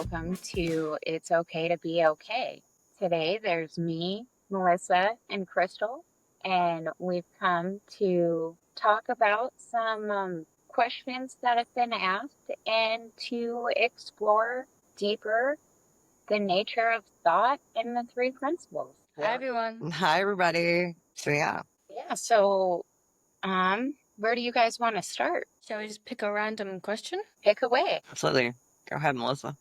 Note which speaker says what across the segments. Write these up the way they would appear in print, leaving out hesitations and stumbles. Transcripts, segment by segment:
Speaker 1: welcome to It's Okay to Be Okay. Today there's me, Melissa, and Crystal, and we've come to talk about some questions that have been asked and to explore deeper the nature of thought and the three principles.
Speaker 2: Hi, everyone.
Speaker 3: Hi, everybody. So, yeah.
Speaker 1: Yeah, so where do you guys want to start?
Speaker 2: Shall we just pick a random question?
Speaker 1: Pick away.
Speaker 3: Absolutely. Go ahead, Melissa.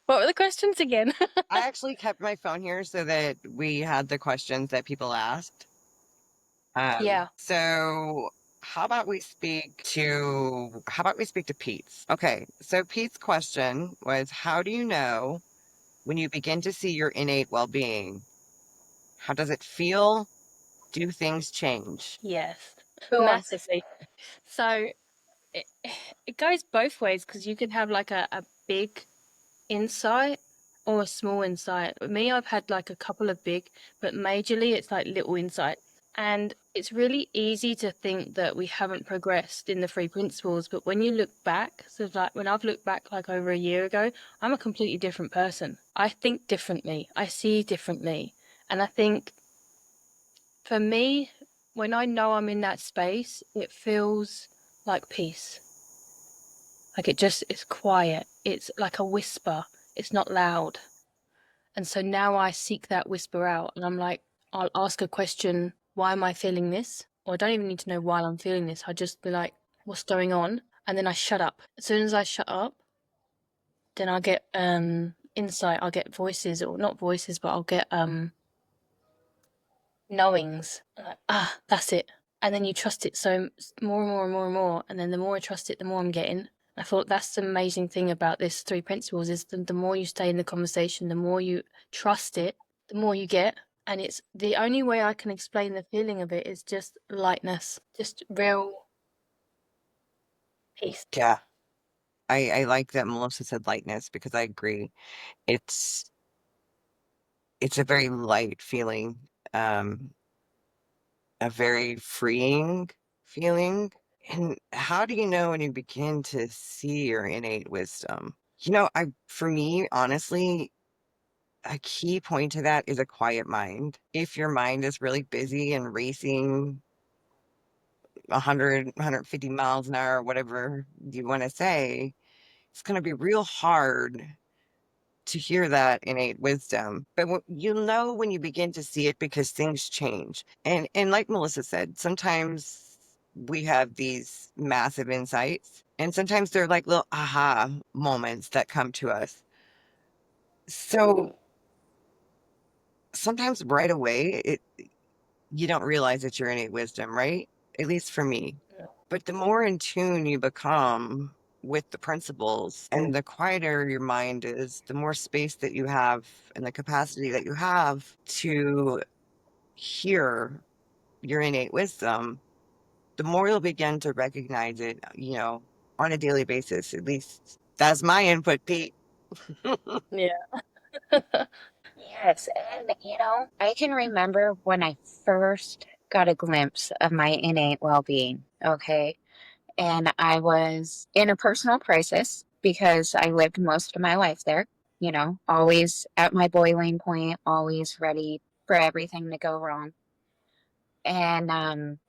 Speaker 2: What were the questions again?
Speaker 3: I actually kept my phone here so that we had the questions that people asked.
Speaker 2: Yeah.
Speaker 3: So how about we speak to Pete's? Okay. So Pete's question was, how do you know when you begin to see your innate well-being? How does it feel? Do things change?
Speaker 2: Yes.
Speaker 1: Who wants to
Speaker 2: Massively. So it, it goes both ways because you can have like a big insight or a small insight. With me, I've had like a couple of big, but majorly it's like little insights. And it's really easy to think that we haven't progressed in the three principles, but when you look back, so like when I've looked back like over a year ago, I'm a completely different person. I think differently, I see differently. And I think for me, when I know I'm in that space, it feels like peace. Like it's quiet. It's like a whisper. It's not loud. And so now I seek that whisper out and I'm like, I'll ask a question, why am I feeling this? Or I don't even need to know why I'm feeling this. I just be like, what's going on? And then I shut up. As soon as I shut up, then I'll get insight, I'll get voices, or not voices, but I'll get knowings. Like, that's it. And then you trust it so more and more and more and more. And then the more I trust it, the more I'm getting. I thought that's the amazing thing about this three principles is the more you stay in the conversation, the more you trust it, the more you get. And it's the only way I can explain the feeling of it is just lightness, just real peace.
Speaker 3: Yeah. I like that Melissa said lightness because I agree. It's it's a very light feeling, um, a very freeing feeling. And how do you know when you begin to see your innate wisdom? For me, honestly, a key point to that is a quiet mind. If your mind is really busy and racing 100, 150 miles an hour, whatever you want to say, it's going to be real hard to hear that innate wisdom. But you'll know when you begin to see it because things change. And like Melissa said, sometimes we have these massive insights, and sometimes they're like little aha moments that come to us. So sometimes right away, you don't realize it's your innate wisdom, right? At least for me. But the more in tune you become with the principles and the quieter your mind is, the more space that you have and the capacity that you have to hear your innate wisdom, the more you'll begin to recognize it, on a daily basis. At least that's my input, Pete.
Speaker 2: Yeah.
Speaker 1: Yes, and I can remember when I first got a glimpse of my innate well-being, okay? And I was in a personal crisis because I lived most of my life there, always at my boiling point, always ready for everything to go wrong. And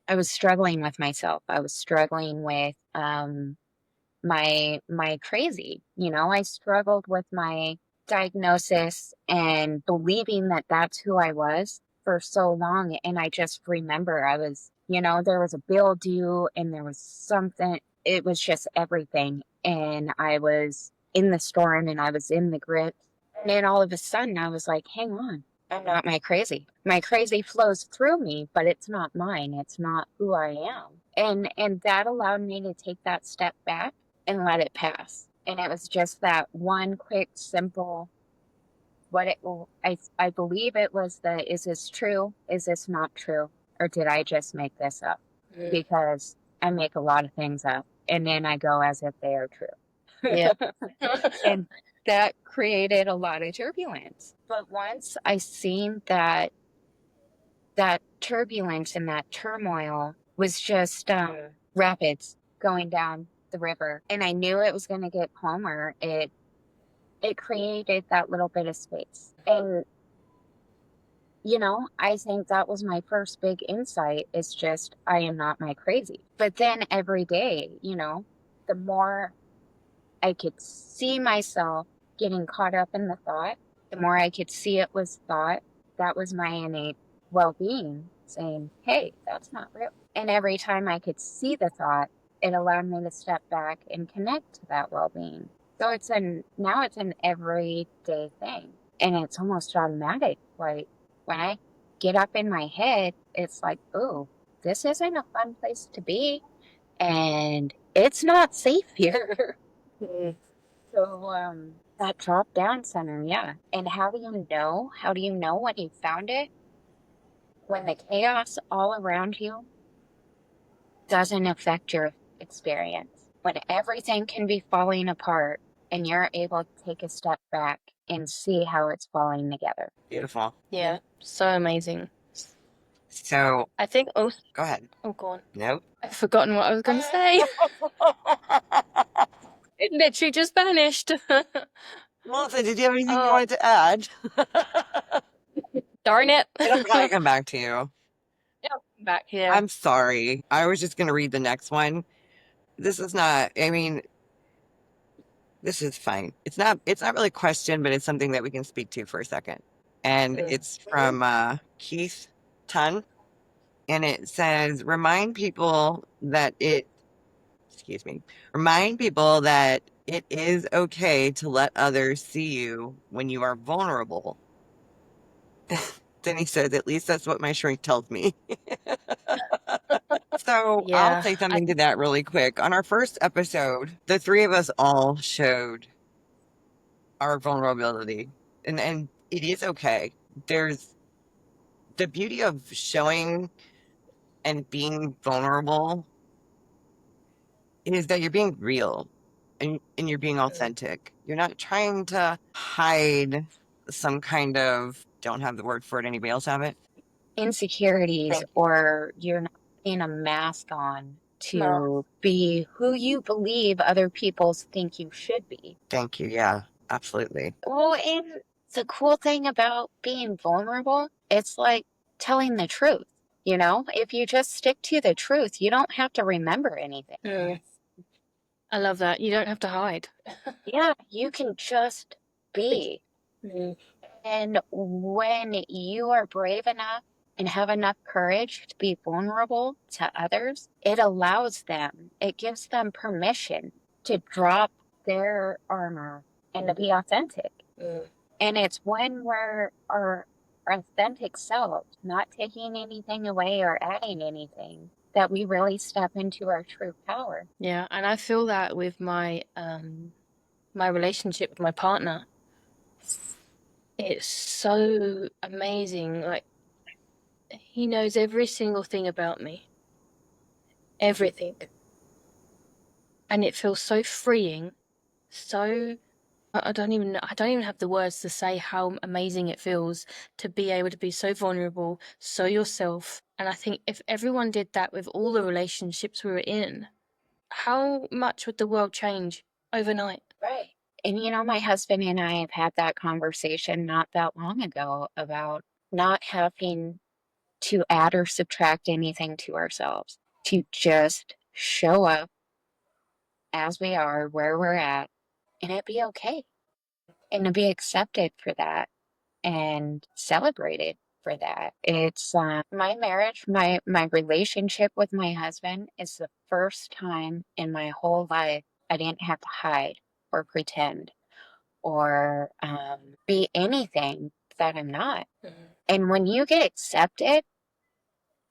Speaker 1: I was struggling with myself. I was struggling with my crazy. I struggled with my diagnosis and believing that that's who I was for so long. And I just remember I was, there was a bill due and there was something, it was just everything. And I was in the storm and I was in the grip. And then all of a sudden I was like, hang on, I'm not my crazy. My crazy flows through me, but it's not mine. It's not who I am. And that allowed me to take that step back and let it pass. And it was just that one quick, simple, I believe it was the, is this true? Is this not true? Or did I just make this up? Because I make a lot of things up and then I go as if they are true.
Speaker 2: Yeah.
Speaker 1: And that created a lot of turbulence. But once I seen that turbulence and that turmoil was just rapids going down the river and I knew it was going to get calmer, it created that little bit of space. And I think that was my first big insight is just I am not my crazy. But then every day, the more I could see myself getting caught up in the thought, the more I could see it was thought, that was my innate well being saying, hey, that's not real. And every time I could see the thought, it allowed me to step back and connect to that well being. So now it's an everyday thing and it's almost automatic. Like when I get up in my head, it's like, oh, this isn't a fun place to be and it's not safe here.
Speaker 2: Mm.
Speaker 1: So that drop down center, yeah. And how do you know? How do you know when you found it? When the chaos all around you doesn't affect your experience. When everything can be falling apart and you're able to take a step back and see how it's falling together.
Speaker 3: Beautiful.
Speaker 2: Yeah, so amazing.
Speaker 3: So,
Speaker 2: I think also,
Speaker 3: go ahead.
Speaker 2: oh, go on.
Speaker 3: Nope.
Speaker 2: I've forgotten what I was going to say. It literally just vanished.
Speaker 3: Melissa, did you have anything you
Speaker 2: Oh,
Speaker 3: wanted to add?
Speaker 2: darn it.
Speaker 3: It'll probably come back to you.
Speaker 2: Yep, back here.
Speaker 3: I'm sorry. I was just going to read the next one. This is not, I mean, this is fine. It's not really a question, but it's something that we can speak to for a second. And it's from Keith Tunn. And it says, remind people that it is okay to let others see you when you are vulnerable. Then he says, at least that's what my shrink tells me. So I'll
Speaker 2: Yeah,
Speaker 3: say something to that really quick. On our first episode, the three of us all showed our vulnerability, and it is okay. There's the beauty of showing and being vulnerable is that you're being real and you're being authentic. You're not trying to hide some kind of, don't have the word for it, anybody else have it?
Speaker 1: Insecurities, or you're not putting a mask on
Speaker 2: no.
Speaker 1: to be who you believe other people think you should be.
Speaker 3: Thank you. Yeah, absolutely.
Speaker 1: Well, and the cool thing about being vulnerable, it's like telling the truth. If you just stick to the truth, you don't have to remember anything.
Speaker 2: Mm, I love that. You don't have to hide.
Speaker 1: Yeah, you can just be.
Speaker 2: Mm,
Speaker 1: And when you are brave enough and have enough courage to be vulnerable to others, it allows them, it gives them permission to drop their armor and to be authentic.
Speaker 2: mm.
Speaker 1: And it's when we're our authentic selves, not taking anything away or adding anything, that we really step into our true power.
Speaker 2: Yeah, and I feel that with my relationship with my partner. It's so amazing. Like he knows every single thing about me. Everything. And it feels so freeing. So I don't even have the words to say how amazing it feels to be able to be so vulnerable, so yourself. And I think if everyone did that with all the relationships we were in, how much would the world change overnight?
Speaker 1: Right. And my husband and I have had that conversation not that long ago about not having to add or subtract anything to ourselves, to just show up as we are, where we're at, and it be okay, and to be accepted for that and celebrated for that. It's my marriage, my relationship with my husband is the first time in my whole life I didn't have to hide or pretend or be anything that I'm not.
Speaker 2: Mhm.
Speaker 1: And when you get accepted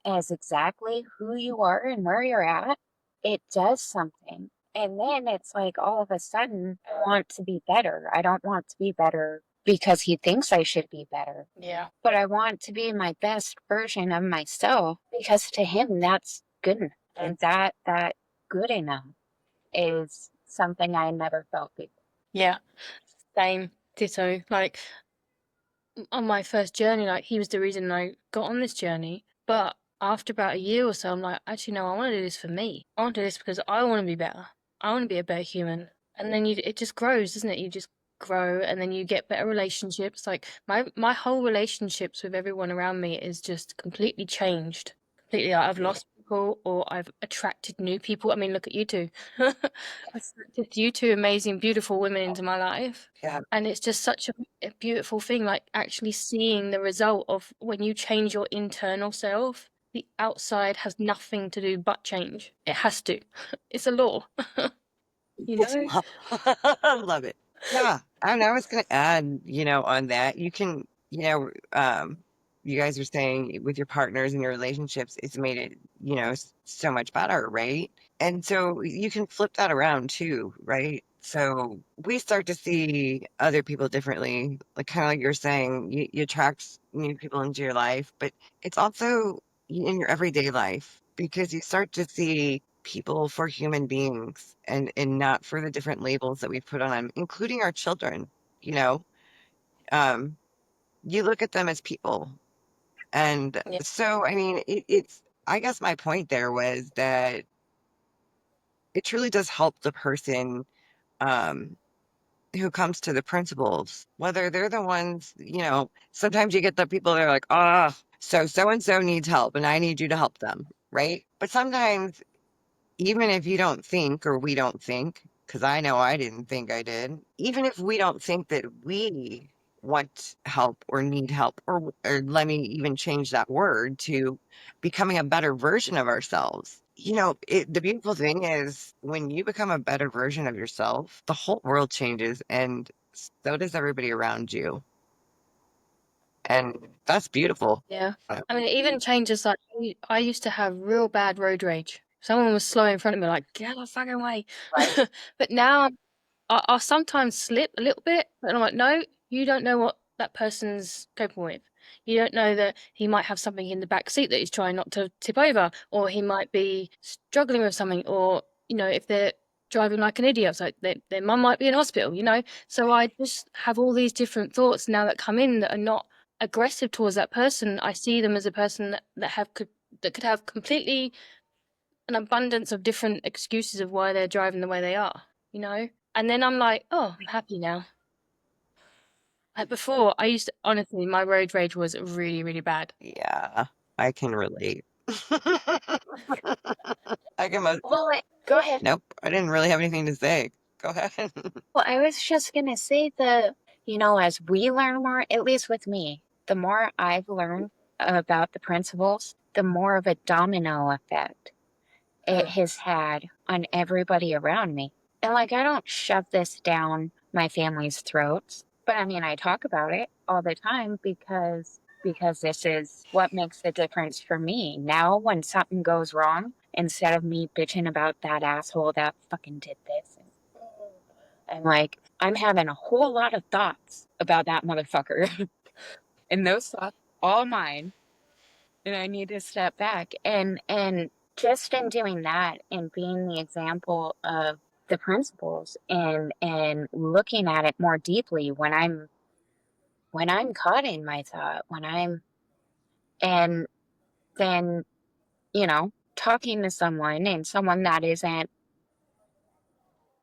Speaker 1: as exactly who you are and where you're at, it does something. And then it's like all of a sudden, I want to be better. I don't want to be better because he thinks I should be better,
Speaker 2: Yeah.
Speaker 1: but I want to be my best version of myself because to him, that's good enough. And that good enough is something I never felt before.
Speaker 2: Yeah. Same. Ditto. Like on my first journey, like he was the reason I got on this journey. But after about a year or so, I'm like, actually, no, I want to do this for me. I want to do this because I want to be better. I want to be a better human. And then it just grows, doesn't it? You just grow, and then you get better relationships. Like my whole relationships with everyone around me is just completely changed. Completely, I've lost people or I've attracted new people. I mean, look at you two. I've attracted you two amazing, beautiful women into my life.
Speaker 3: Yeah.
Speaker 2: And it's just such a beautiful thing, like actually seeing the result of when you change your internal self, the outside has nothing to do but change. It has to. It's a law, you
Speaker 3: Yes,
Speaker 2: know?
Speaker 3: I love it. Yeah, and I was gonna add, on that, you can, you guys are saying with your partners and your relationships, it's made it, so much better, right? And so you can flip that around too, right? So we start to see other people differently, like kind of like you're saying, you attract new people into your life, but it's also in your everyday life because you start to see people for human beings and not for the different labels that we put on them, including our children. You know, um, you look at them as people. And
Speaker 2: Yeah.
Speaker 3: so, I mean, it's, I guess my point there was that it truly does help the person um, who comes to the principles, whether they're the ones, sometimes you get the people that are like, so and so needs help and I need you to help them, right? But sometimes even if you don't think, or we don't think, because I know I didn't think I did, even if we don't think that we want help or need help, or let me even change that word to becoming a better version of ourselves. The beautiful thing is when you become a better version of yourself, the whole world changes and so does everybody around you. And that's beautiful.
Speaker 2: Yeah. I mean, it even changes like I used to have real bad road rage. Someone was slow in front of me, like, get out of the fucking way.
Speaker 3: Right.
Speaker 2: But now I'll sometimes slip a little bit, but I'm like, no, you don't know what that person's capable with. You don't know that he might have something in the back seat that he's trying not to tip over, or he might be struggling with something, or if they're driving like an idiot, it's like their mum might be in hospital, So I just have all these different thoughts now that come in that are not aggressive towards that person. I see them as a person that could have completely an abundance of different excuses of why they're driving the way they are, And then I'm like, oh, I'm happy now. Like before, honestly, my road rage was really, really bad.
Speaker 3: Yeah, I can relate. I can most.
Speaker 1: Well, go ahead.
Speaker 3: Nope, I didn't really have anything to say. Go ahead.
Speaker 1: Well, I was just gonna say as we learn more, at least with me, the more I've learned about the principles, the more of a domino effect it has had on everybody around me. And like, I don't shove this down my family's throats, but I mean, I talk about it all the time because this is what makes the difference for me. Now, when something goes wrong, instead of me bitching about that asshole that fucking did this, and like, I'm having a whole lot of thoughts about that motherfucker, and those thoughts all mine, and I need to step back and just in doing that and being the example of the principles and looking at it more deeply when I'm caught in my thought, and then, talking to someone and someone that isn't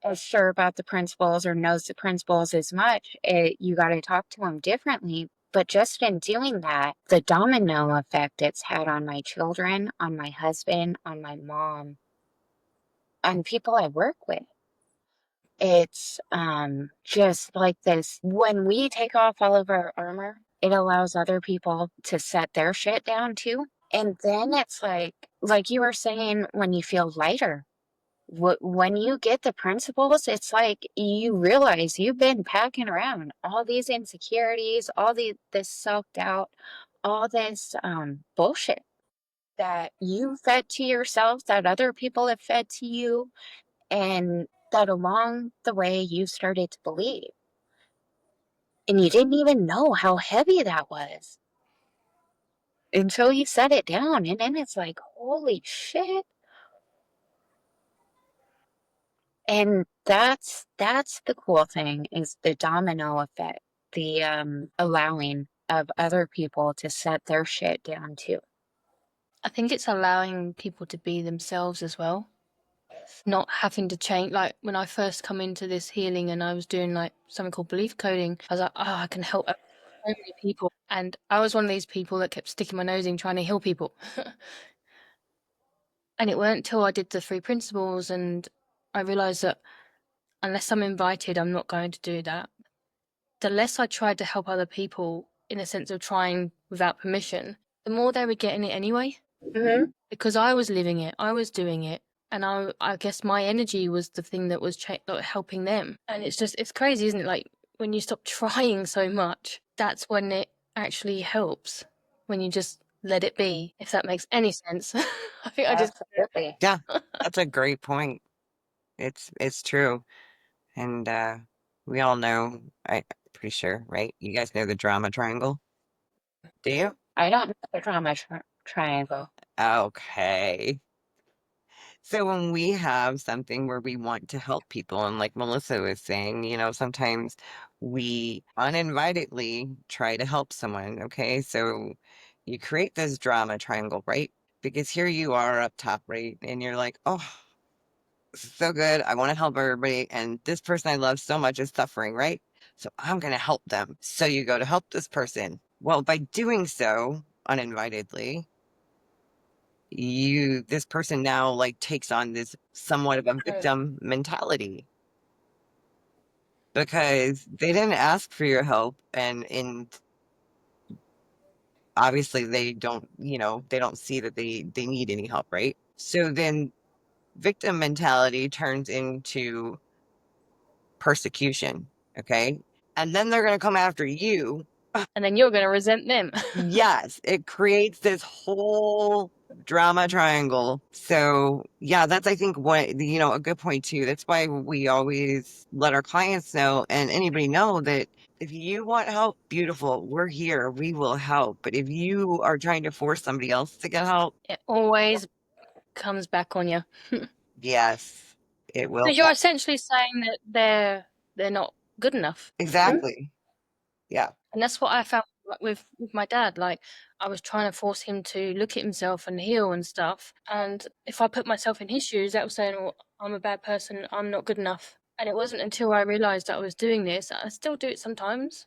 Speaker 1: as sure about the principles or knows the principles as much, you got to talk to them differently. But just in doing that, the domino effect it's had on my children, on my husband, on my mom, on people I work with, it's just like this. When we take off all of our armor, it allows other people to set their shit down too. And then it's like you were saying, when you feel lighter, when you get the principles, it's like you realize you've been packing around all these insecurities, this self-doubt, all this bullshit that you fed to yourself, that other people have fed to you, and that along the way you started to believe. And you didn't even know how heavy that was until you set it down. And then it's like, holy shit. And that's the cool thing, is the domino effect, the allowing of other people to set their shit down too.
Speaker 2: I think it's allowing people to be themselves as well. not having to change. Like when I first come into this healing and I was doing like something called belief coding, I was like, oh, I can help so many people. And I was one of these people that kept sticking my nose in trying to heal people. And it weren't until I did the 3 principles and I realized that unless I'm invited, I'm not going to do that. The less I tried to help other people in a sense of trying without permission, the more they were getting it anyway.
Speaker 1: Mm-hmm.
Speaker 2: Because I was living it, I was doing it. And I guess my energy was the thing that was like, helping them. And it's crazy, isn't it? Like when you stop trying so much, that's when it actually helps. When you just let it be, if that makes any sense. I think I just.
Speaker 1: Absolutely.
Speaker 3: Yeah, that's a great point. It's true. And we all know, I'm pretty sure, right? You guys know the drama triangle? Do you?
Speaker 1: I don't know the trauma triangle.
Speaker 3: Okay. So when we have something where we want to help people, and like Melissa was saying, sometimes we uninvitedly try to help someone. Okay. So you create this drama triangle, right? Because here you are up top, right? And you're like, oh, this is so good. I want to help everybody. And this person I love so much is suffering, right? So I'm going to help them. So you go to help this person. Well, by doing so uninvitedly, this person now like takes on this somewhat of a victim mentality because they didn't ask for your help, and obviously they don't see that they need any help, right? So then victim mentality turns into persecution. Okay, and then they're going to come after you.
Speaker 2: And then you're going to resent them.
Speaker 3: Yes, it creates this whole drama triangle. So, yeah, that's, I think, a good point too. That's why we always let our clients know and anybody know that if you want help, beautiful, we're here, we will help. But if you are trying to force somebody else to get help,
Speaker 2: It always comes back on you.
Speaker 3: yes, it will.
Speaker 2: Because you're essentially saying that they're not good enough.
Speaker 3: Exactly. Yeah,
Speaker 2: And that's what I found with my dad. Like I was trying to force him to look at himself and heal and stuff. And if I put myself in his shoes, that was saying, well, I'm a bad person, I'm not good enough. And it wasn't until I realized that I was doing this, I still do it sometimes,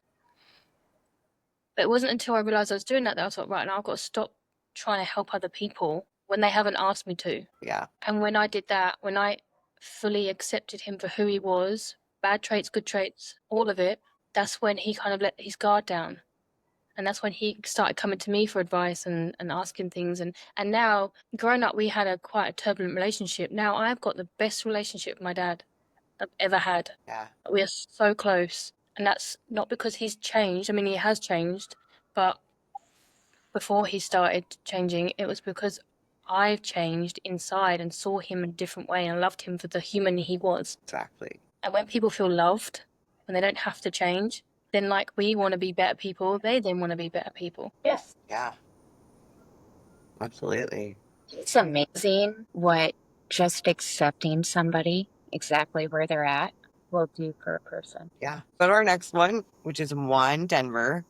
Speaker 2: but it wasn't until I realized I was doing that I thought, right, now I've got to stop trying to help other people when they haven't asked me to.
Speaker 3: yeah,
Speaker 2: And when I did that, when I fully accepted him for who he was, bad traits, good traits, all of it, that's when he kind of let his guard down. And that's when he started coming to me for advice and asking things. And now, growing up, we had quite a turbulent relationship. Now I've got the best relationship with my dad I've ever had.
Speaker 3: yeah,
Speaker 2: We are so close. And that's not because he's changed. I mean, he has changed, but before he started changing, it was because I've changed inside and saw him in a different way and loved him for the human he was.
Speaker 3: exactly.
Speaker 2: And when people feel loved, when they don't have to change, then like we want to be better people, they then want to be better people.
Speaker 1: Yes.
Speaker 3: Yeah, absolutely.
Speaker 1: It's amazing what just accepting somebody exactly where they're at will do for a person.
Speaker 3: Yeah. Go to our next one, which is Juan Denver.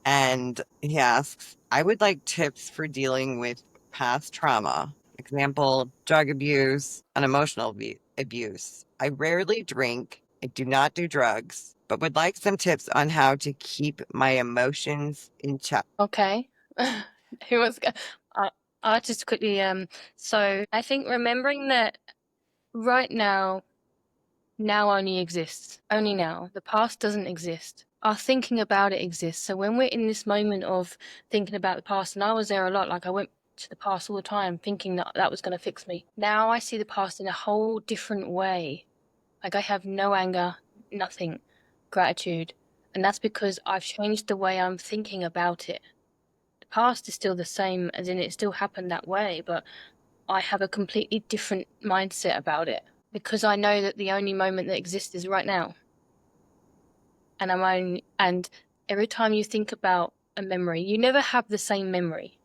Speaker 3: And he asks, I would like tips for dealing with past trauma. Example, drug abuse and emotional abuse. I rarely drink. I do not do drugs, but would like some tips on how to keep my emotions in check.
Speaker 2: Okay. Who was I'll just quickly so I think remembering that right now only exists. Only now. The past doesn't exist. Our thinking about it exists. So when we're in this moment of thinking about the past, and I was there a lot, like I went to the past all the time thinking that that was going to fix me. Now I see the past in a whole different way. Like I have no anger, nothing, gratitude. And that's because I've changed the way I'm thinking about it. The past is still the same, as in it still happened that way, but I have a completely different mindset about it because I know that the only moment that exists is right now. And every time you think about a memory, you never have the same memory.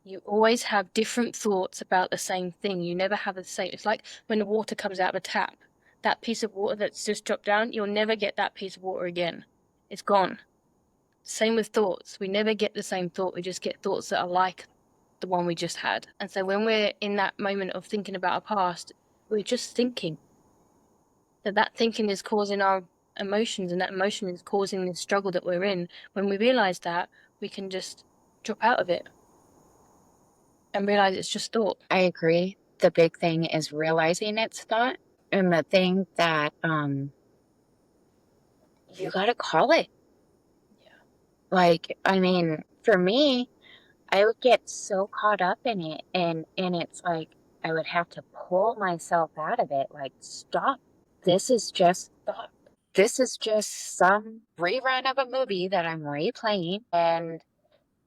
Speaker 2: You always have different thoughts about the same thing. You never have the same. It's like when the water comes out of a tap, that piece of water that's just dropped down, you'll never get that piece of water again. It's gone. Same with thoughts. We never get the same thought. We just get thoughts that are like the one we just had. And so when we're in that moment of thinking about our past, we're just thinking that thinking is causing our emotions, and that emotion is causing the struggle that we're in. When we realize that, we can just drop out of it and realize it's just thought.
Speaker 1: I agree. The big thing is realizing it's thought. And the thing that you gotta call it.
Speaker 2: Yeah.
Speaker 1: Like, I mean, for me, I would get so caught up in it, and it's like I would have to pull myself out of it. Like, stop. This is just thought. This is just some rerun of a movie that I'm replaying, and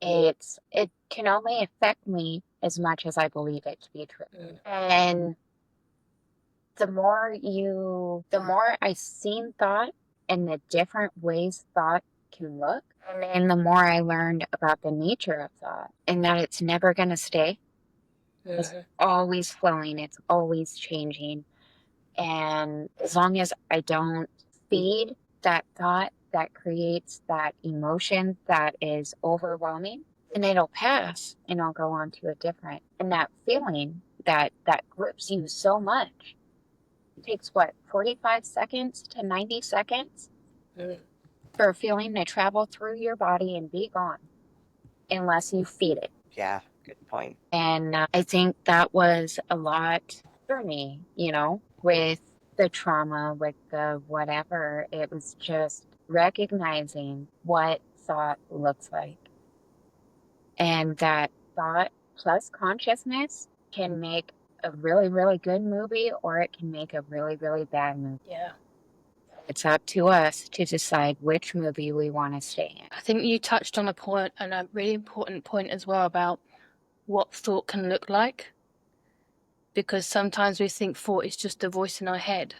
Speaker 1: it can only affect me as much as I believe it to be true. And the more I've seen thought and the different ways thought can look, and then the more I learned about the nature of thought and that it's never going to stay. It's always flowing, it's always changing. And as long as I don't feed that thought that creates that emotion that is overwhelming, and it'll pass and I'll go on to a different. And that feeling that grips you so much takes what, 45 seconds to 90 seconds for a feeling to travel through your body and be gone unless you feed it.
Speaker 3: Yeah, good point.
Speaker 1: And I think that was a lot for me, with the trauma, with the whatever. It was just recognizing what thought looks like. And that thought plus consciousness can make a really, really good movie, or it can make a really, really bad movie.
Speaker 2: Yeah.
Speaker 1: It's up to us to decide which movie we want to stay in.
Speaker 2: I think you touched on a point, and a really important point as well, about what thought can look like. Because sometimes we think thought is just a voice in our head.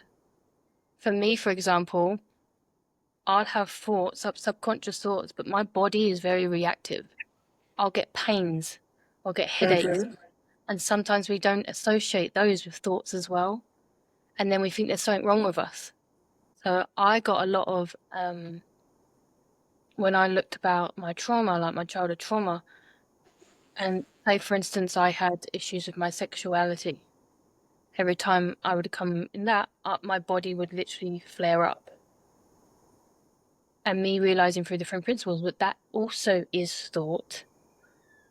Speaker 2: For me, for example, I'll have thoughts, subconscious thoughts, but my body is very reactive. I'll get pains, I'll get headaches, and sometimes we don't associate those with thoughts as well. And then we think there's something wrong with us. So I got a lot of, when I looked about my trauma, like my childhood trauma, and say, for instance, I had issues with my sexuality. Every time I would come in that, my body would literally flare up. And me realizing through different principles that also is thought,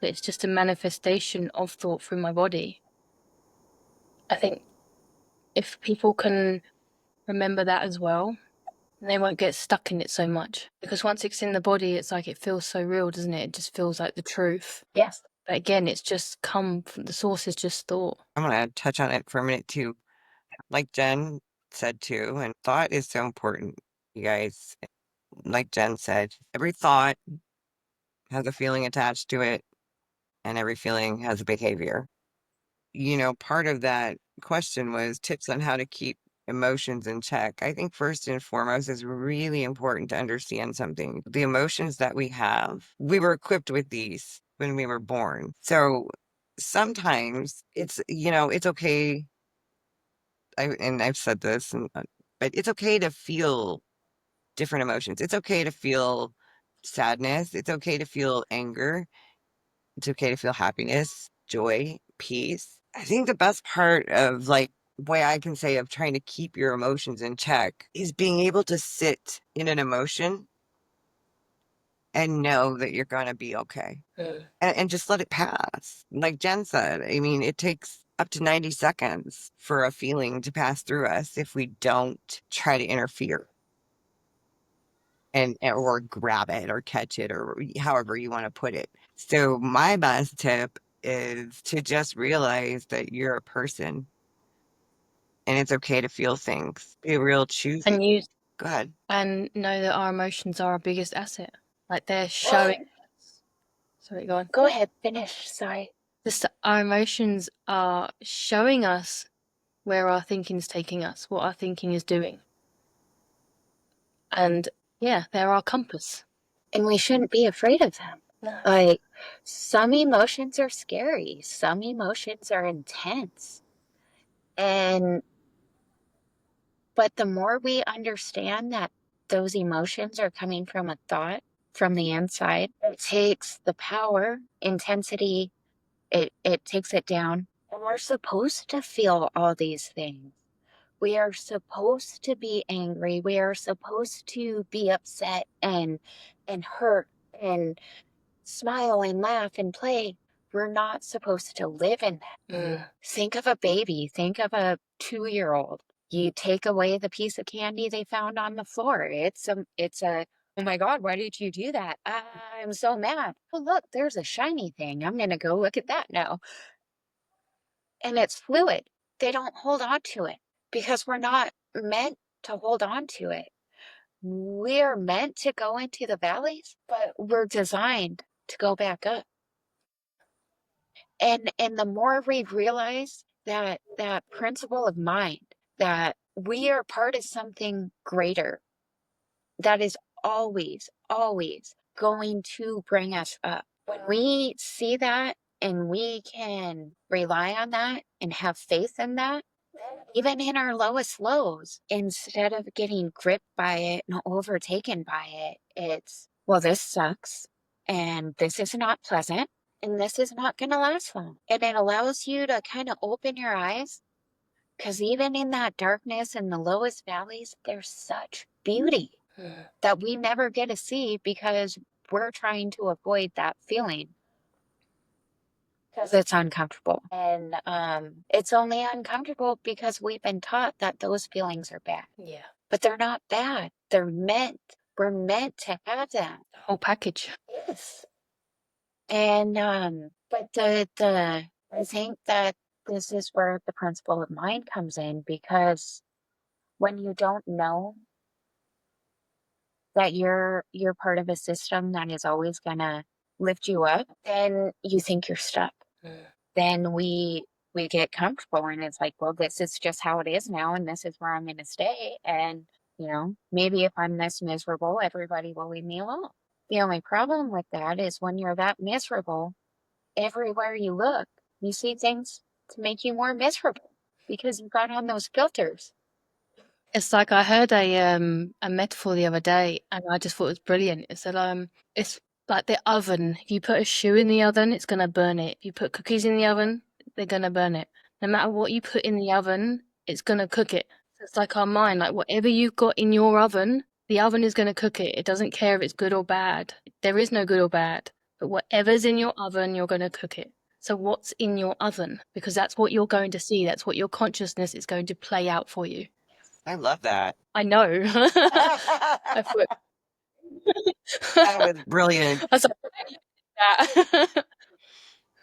Speaker 2: that it's just a manifestation of thought through my body. I think if people can remember that as well, they won't get stuck in it so much. Because once it's in the body, it's like it feels so real, doesn't it? It just feels like the truth.
Speaker 1: Yes.
Speaker 2: But again, it's just come from the source is just thought.
Speaker 3: I'm going to touch on it for a minute too. Like Jen said too, and thought is so important, you guys. Like Jen said, every thought has a feeling attached to it, and every feeling has a behavior. Part of that question was tips on how to keep emotions in check. I think first and foremost is really important to understand something. The emotions that we have, we were equipped with these when we were born. So sometimes it's okay. And I've said this, but it's okay to feel different emotions. It's okay to feel sadness. It's okay to feel anger. It's okay to feel happiness, joy, peace. I think the best part of way I can say of trying to keep your emotions in check is being able to sit in an emotion and know that you're going to be okay and just let it pass. Like Jen said, I mean, it takes up to 90 seconds for a feeling to pass through us if we don't try to interfere or grab it or catch it or however you want to put it. So my best tip is to just realize that you're a person and it's okay to feel things. Be real choosy.
Speaker 2: And use
Speaker 3: Go ahead.
Speaker 2: and know that our emotions are our biggest asset. Like they're showing. Sorry, go on.
Speaker 1: Go ahead, finish. Sorry.
Speaker 2: Just our emotions are showing us where our thinking is taking us, what our thinking is doing. And yeah, they're our compass.
Speaker 1: And we shouldn't be afraid of them.
Speaker 2: No.
Speaker 1: Like, some emotions are scary, some emotions are intense. But the more we understand that those emotions are coming from a thought from the inside, it takes the power, intensity, It takes it down. And we're supposed to feel all these things. We are supposed to be angry. We are supposed to be upset and hurt and smile and laugh and play. We're not supposed to live in that. Think of a baby. Think of a 2-year-old. You take away the piece of candy they found on the floor. It's a oh my God, why did you do that? I'm so mad. Oh, look, there's a shiny thing. I'm going to go look at that now. And it's fluid. They don't hold on to it because we're not meant to hold on to it. We're meant to go into the valleys, but we're designed to go back up. And the more we realize that principle of mind, that we are part of something greater that is always, always going to bring us up. When we see that and we can rely on that and have faith in that, even in our lowest lows, instead of getting gripped by it and overtaken by it, it's, well, this sucks and this is not pleasant and this is not going to last long. And it allows you to kind of open your eyes because even in that darkness and the lowest valleys, there's such beauty that we never get to see because we're trying to avoid that feeling because it's uncomfortable. And it's only uncomfortable because we've been taught that those feelings are bad.
Speaker 2: Yeah.
Speaker 1: But they're not bad. We're meant to have them.
Speaker 2: The whole package.
Speaker 1: Yes. And but I think that this is where the principle of mind comes in, because when you don't know that you're part of a system that is always gonna lift you up, then you think you're stuck. Then we get comfortable and it's like, well, this is just how it is now and this is where I'm gonna stay. And maybe if I'm this miserable, everybody will leave me alone. The only problem with that is when you're that miserable, everywhere you look, you see things to make you more miserable because you've got on those filters.
Speaker 2: It's like I heard a metaphor the other day, and I just thought it was brilliant. It said it's like the oven. If you put a shoe in the oven, it's gonna burn it. If you put cookies in the oven, they're gonna burn it. No matter what you put in the oven, it's gonna cook it. So it's like our mind. Like whatever you've got in your oven, the oven is gonna cook it. It doesn't care if it's good or bad. There is no good or bad. But whatever's in your oven, you're gonna cook it. So what's in your oven? Because that's what you're going to see. That's what your consciousness is going to play out for you.
Speaker 3: I love that.
Speaker 2: I know. I thought
Speaker 3: That was brilliant.
Speaker 2: I was like, that.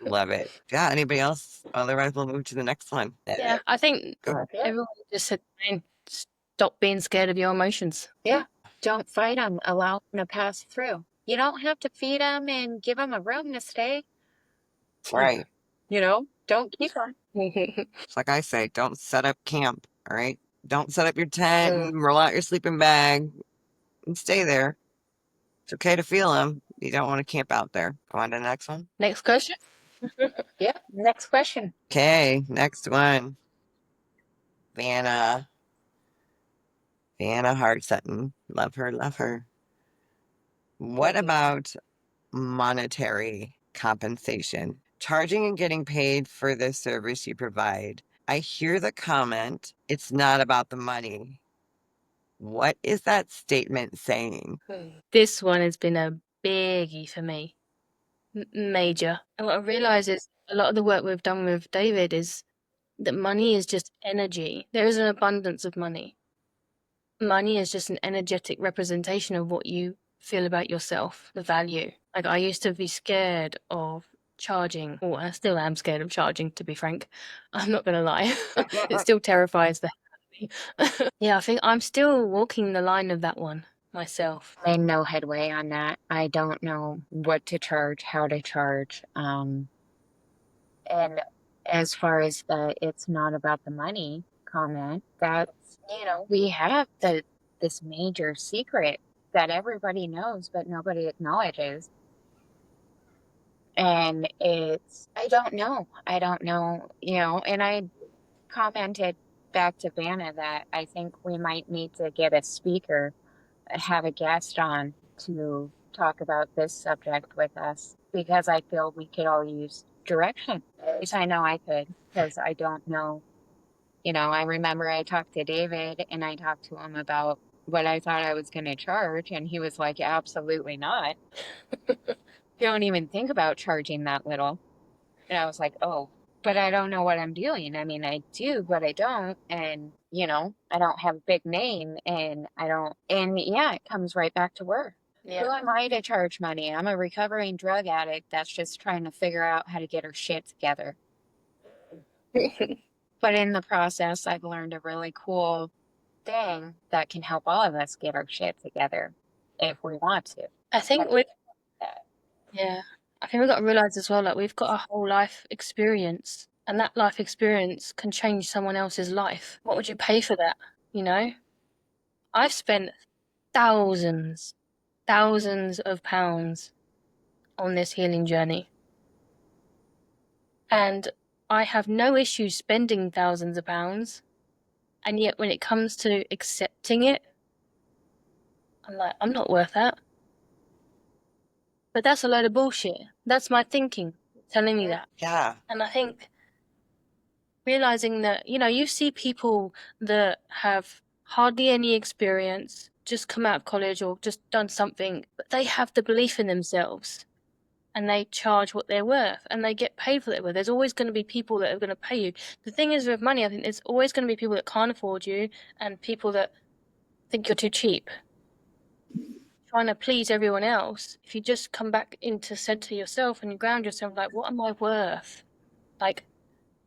Speaker 3: Love it. Yeah, anybody else? Otherwise, we'll move to the next one.
Speaker 2: Yeah, I think
Speaker 3: Go ahead.
Speaker 2: everyone just said, "Man, stop being scared of your emotions."
Speaker 1: Yeah. Don't fight them. Allow them to pass through. You don't have to feed them and give them a room to stay.
Speaker 3: Right.
Speaker 1: Don't keep them.
Speaker 3: It's like I say, don't set up camp, all right? Don't set up your tent and roll out your sleeping bag and stay there. It's okay to feel them. You don't want to camp out there. Go on to the next one.
Speaker 2: Next question.
Speaker 1: Yeah. Next question.
Speaker 3: Okay, next one. Vanna. Vanna Hart Sutton. Love her, love her. What about monetary compensation? Charging and getting paid for the service you provide. I hear the comment, it's not about the money. What is that statement saying?
Speaker 2: This one has been a biggie for me. Major. And what I realise is a lot of the work we've done with David is that money is just energy. There is an abundance of money. Money is just an energetic representation of what you feel about yourself, the value. Like I used to be scared of charging, or I still am scared of charging, to be frank. I'm not gonna lie. It still terrifies the hell out of me. Yeah, I think I'm still walking the line of that one myself.
Speaker 1: Made no headway on that. I don't know what to charge, how to charge. And as far as the it's not about the money comment, that's, we have this major secret that everybody knows, but nobody acknowledges. And I don't know. And I commented back to Vanna that I think we might need to get a speaker, have a guest on to talk about this subject with us because I feel we could all use direction. At least I know I could, because I don't know. I remember I talked to David and I talked to him about what I thought I was going to charge, and he was like, absolutely not. You don't even think about charging that little. And I was like, oh, but I don't know what I'm doing. I mean, I do, but I don't. And, I don't have a big name and I don't, and yeah, it comes right back to work. Who
Speaker 2: Yeah.
Speaker 1: am I to charge money? I'm a recovering drug addict that's just trying to figure out how to get her shit together. But in the process, I've learned a really cool thing that can help all of us get our shit together if we want to.
Speaker 2: I think
Speaker 1: But
Speaker 2: we yeah. I think we've got to realize as well, like we've got a whole life experience, and that life experience can change someone else's life. What would you pay for that? You know, I've spent thousands, thousands of pounds on this healing journey, and I have no issue spending thousands of pounds. And yet, when it comes to accepting it, I'm like, I'm not worth that. But that's a load of bullshit. That's my thinking telling me that.
Speaker 3: Yeah.
Speaker 2: And I think realizing that, you see people that have hardly any experience, just come out of college or just done something, but they have the belief in themselves and they charge what they're worth and they get paid for their worth. There's always going to be people that are going to pay you. The thing is with money, I think there's always going to be people that can't afford you and people that think you're too cheap. Trying to please everyone else, if you just come back into center yourself and you ground yourself, like, what am I worth? Like,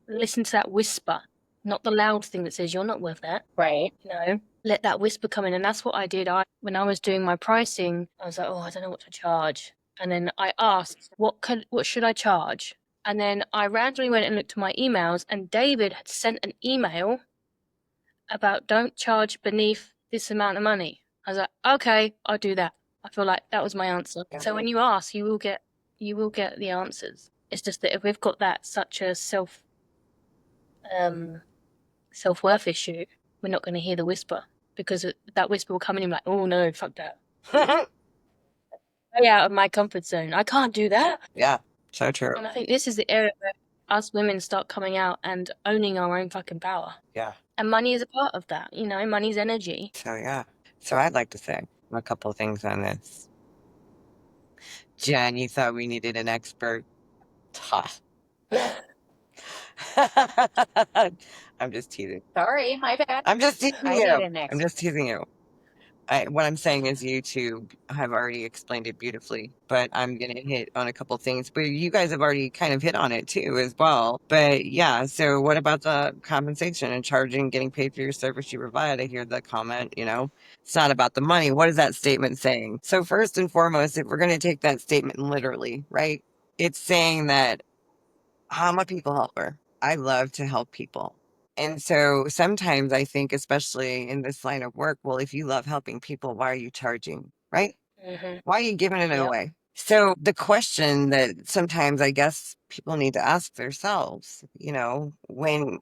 Speaker 2: listen to that whisper, not the loud thing that says you're not worth that.
Speaker 1: right.
Speaker 2: Let that whisper come in. And that's what I did. When I was doing my pricing, I was like, oh, I don't know what to charge. And then I asked, what should I charge? And then I randomly went and looked at my emails, and David had sent an email about don't charge beneath this amount of money. I was like, okay, I'll do that. I feel like that was my answer. So when you ask, you will get the answers. It's just that if we've got that such a self-worth issue, we're not going to hear the whisper because that whisper will come in and be like, oh no, fuck that. Way out of my comfort zone. I can't do that.
Speaker 3: Yeah. So true.
Speaker 2: And I think this is the area where us women start coming out and owning our own fucking power.
Speaker 3: Yeah.
Speaker 2: And money is a part of that. Money's energy.
Speaker 3: So yeah. So I'd like to say a couple of things on this. Jen, you thought we needed an expert. Tough. I'm just teasing.
Speaker 1: Sorry, my bad.
Speaker 3: I'm just teasing
Speaker 1: I
Speaker 3: you.
Speaker 1: need an
Speaker 3: I'm just teasing you. What I'm saying is YouTube have already explained it beautifully, but I'm going to hit on a couple things. But you guys have already kind of hit on it too as well. But yeah, so what about the compensation and charging, getting paid for your service you provide? I hear the comment, it's not about the money. What is that statement saying? So first and foremost, if we're going to take that statement literally, right? It's saying that I'm a people helper. I love to help people. And so sometimes I think, especially in this line of work, well, if you love helping people, why are you charging? Right?
Speaker 2: Mm-hmm.
Speaker 3: Why are you giving it
Speaker 2: Yep.
Speaker 3: away? So the question that sometimes I guess people need to ask themselves, when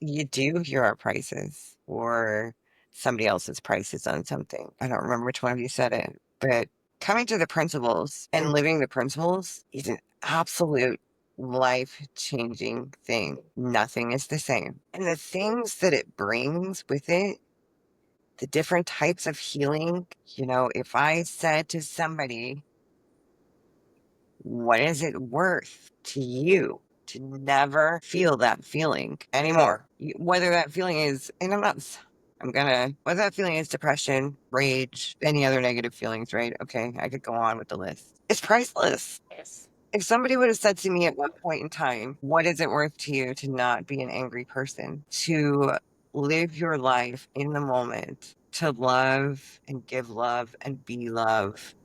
Speaker 3: you do hear our prices or somebody else's prices on something. I don't remember which one of you said it, but coming to the principles and living the principles is an absolute life-changing thing. Nothing is the same. And the things that it brings with it, the different types of healing, if I said to somebody, what is it worth to you to never feel that feeling anymore? Whether that feeling is, and whether that feeling is depression, rage, any other negative feelings, right? Okay, I could go on with the list. It's priceless.
Speaker 1: Yes.
Speaker 3: If somebody would have said to me at one point in time, what is it worth to you to not be an angry person, to live your life in the moment, to love and give love and be love?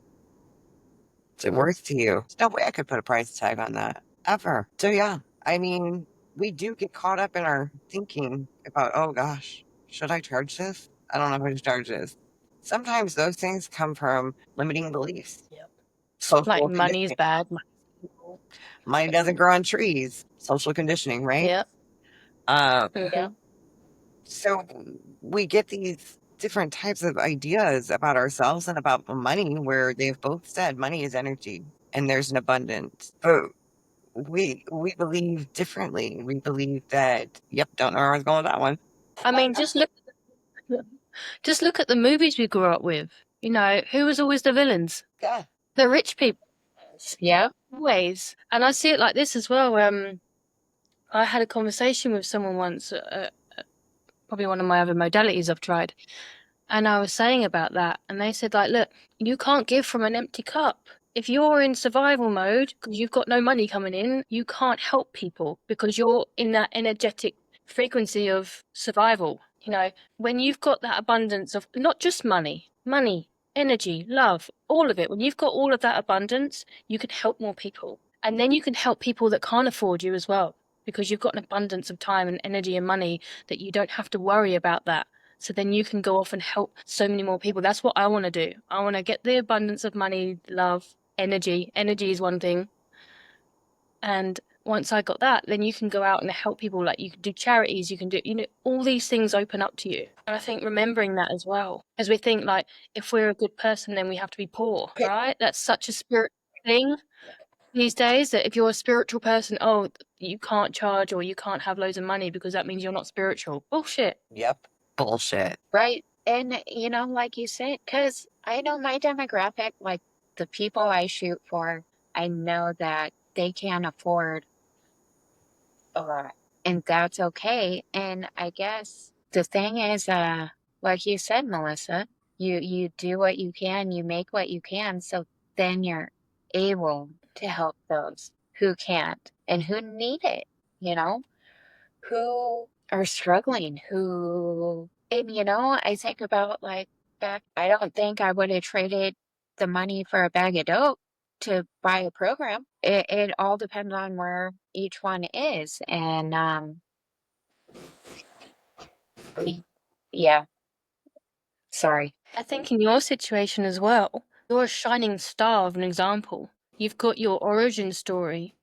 Speaker 3: Is it worth to you? There's no way I could put a price tag on that ever. So yeah, I mean, we do get caught up in our thinking about, oh gosh, should I charge this? I don't know how to charge this. Sometimes those things come from limiting beliefs.
Speaker 2: Yep.
Speaker 3: Social
Speaker 2: Like money's
Speaker 3: conditioning.
Speaker 2: bad.
Speaker 3: Money doesn't grow on trees. Social conditioning, right?
Speaker 2: Yep.
Speaker 1: Yeah.
Speaker 3: So we get these different types of ideas about ourselves and about money where they've both said money is energy and there's an abundance. But we believe differently. We believe that, yep, don't know where I was going with that one.
Speaker 2: I mean, just look at the movies we grew up with. You know, who was always the villains?
Speaker 3: Yeah.
Speaker 2: The rich people,
Speaker 1: Yeah.
Speaker 2: always. And I see it like this as well. I had a conversation with someone once, probably one of my other modalities I've tried, and I was saying about that, and they said, like, look, you can't give from an empty cup. If you're in survival mode because you've got no money coming in, you can't help people because you're in that energetic frequency of survival. You know, when you've got that abundance of not just money, energy, love, all of it, when you've got all of that abundance, you can help more people. And then you can help people that can't afford you as well because you've got an abundance of time and energy and money that you don't have to worry about that. So then you can go off and help so many more people. That's what I want to do. I want to get the abundance of money, love, energy. Energy is one thing. And once I got that, then you can go out and help people. Like you can do charities, you can do, you know, all these things open up to you. And I think remembering that as well, as we think like, if we're a good person, then we have to be poor, right? That's such a spiritual thing these days that if you're a spiritual person, oh, you can't charge or you can't have loads of money because that means you're not spiritual. Bullshit.
Speaker 3: Yep. Bullshit.
Speaker 1: Right. And, like you said, because I know my demographic, like the people I shoot for, I know that they can't afford a lot. And that's okay. And I guess the thing is, like you said, Melissa, you do what you can, you make what you can, so then you're able to help those who can't and who need it, you know? Who are struggling, and I think about like back, I don't think I would have traded the money for a bag of dope to buy a program. It all depends on where each one is. And, yeah, sorry.
Speaker 2: I think in your situation as well, you're a shining star of an example. You've got your origin story,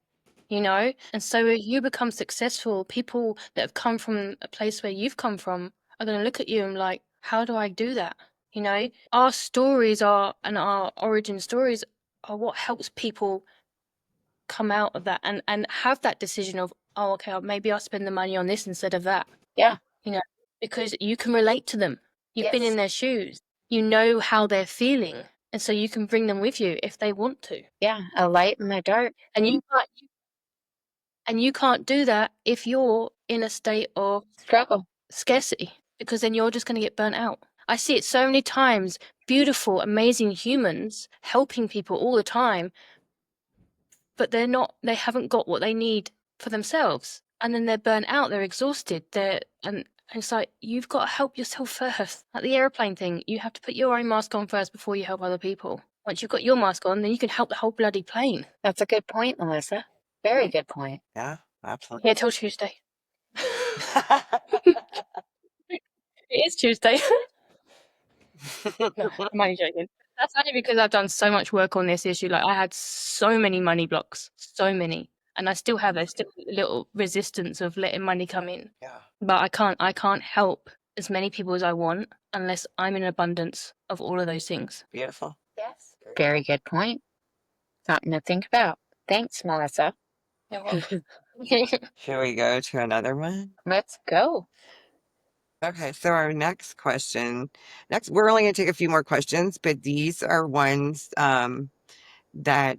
Speaker 2: you know? And so if you become successful, people that have come from a place where you've come from are going to look at you and like, how do I do that? You know, our stories are, and our origin stories are what helps people come out of that and have that decision of, oh, okay, maybe I'll spend the money on this instead of that.
Speaker 1: Yeah.
Speaker 2: You know, because you can relate to them. You've been
Speaker 1: Yes.
Speaker 2: in their shoes. You know how they're feeling. And so you can bring them with you if they want to.
Speaker 1: Yeah. A light in the dark.
Speaker 2: And you can't do that if you're in a state of
Speaker 1: Struggle.
Speaker 2: scarcity, because then you're just going to get burnt out. I see it so many times, beautiful, amazing humans helping people all the time, but they haven't got what they need for themselves. And then they're burnt out, they're exhausted, and it's like, you've got to help yourself first. Like the airplane thing, you have to put your own mask on first before you help other people. Once you've got your mask on, then you can help the whole bloody plane.
Speaker 1: That's a good point, Melissa. Very good point.
Speaker 3: Yeah, absolutely.
Speaker 2: Here till Tuesday. It is Tuesday. No, I'm only joking. That's only because I've done so much work on this issue. Like I had so many money blocks, so many, and I still have. There's still a little resistance of letting money come in.
Speaker 3: Yeah.
Speaker 2: But I can't help as many people as I want unless I'm in abundance of all of those things.
Speaker 3: Beautiful.
Speaker 1: Yes. Very good point. Something to think about. Thanks, Melissa.
Speaker 2: You're welcome.
Speaker 3: Should we go to another one?
Speaker 1: Let's go.
Speaker 3: Okay, so our next question. Next, we're only going to take a few more questions, but these are ones that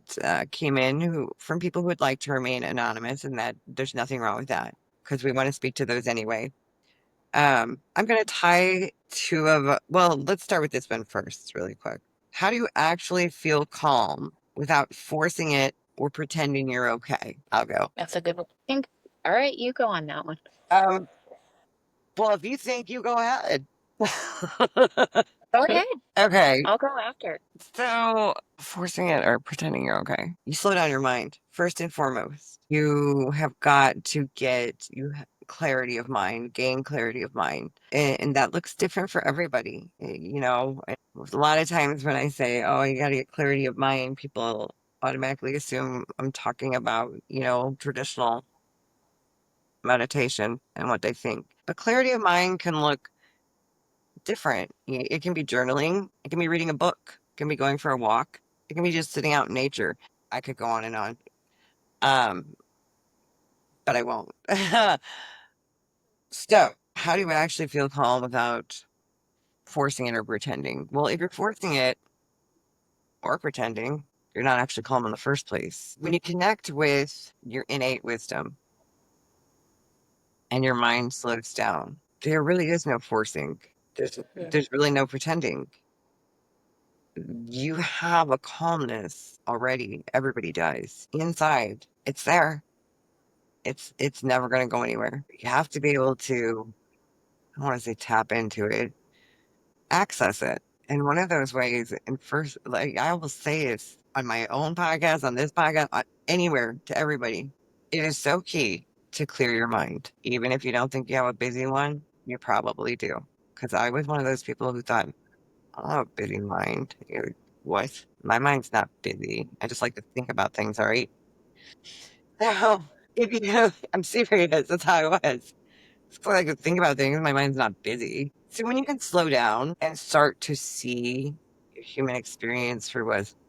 Speaker 3: came in from people who would like to remain anonymous, and that there's nothing wrong with that because we want to speak to those anyway. I'm going to tie well, let's start with this one first, really quick. How do you actually feel calm without forcing it or pretending you're okay? I'll go.
Speaker 2: That's a good one.
Speaker 1: All right, you go on that one.
Speaker 3: Um, well, if you think, you go ahead.
Speaker 1: Go ahead.
Speaker 3: Okay,
Speaker 1: I'll go after.
Speaker 3: so forcing it or pretending you're okay. You slow down your mind, first and foremost. You have got to get clarity of mind, gain clarity of mind. And that looks different for everybody. A lot of times when I say, oh, you got to get clarity of mind, people automatically assume I'm talking about, traditional meditation and what they think. But clarity of mind can look different. It can be journaling, it can be reading a book, it can be going for a walk, it can be just sitting out in nature. I could go on and on. Um, but I won't. So, how do you actually feel calm without forcing it or pretending? Well, if you're forcing it or pretending, you're not actually calm in the first place. When you connect with your innate wisdom and your mind slows down, there really is no forcing. There's really no pretending. You have a calmness already. Everybody does. Inside. It's there. It's never gonna go anywhere. You have to be able to, I don't want to say tap into it, access it. And one of those ways, and first, like I will say this on my own podcast, on this podcast, anywhere to everybody, it is so key to clear your mind. Even if you don't think you have a busy one, you probably do. Because I was one of those people who thought, oh, busy mind. What? My mind's not busy. I just like to think about things, all right? So, if you, I'm serious. That's how I was. So I could think about things. My mind's not busy. So when you can slow down and start to see your human experience for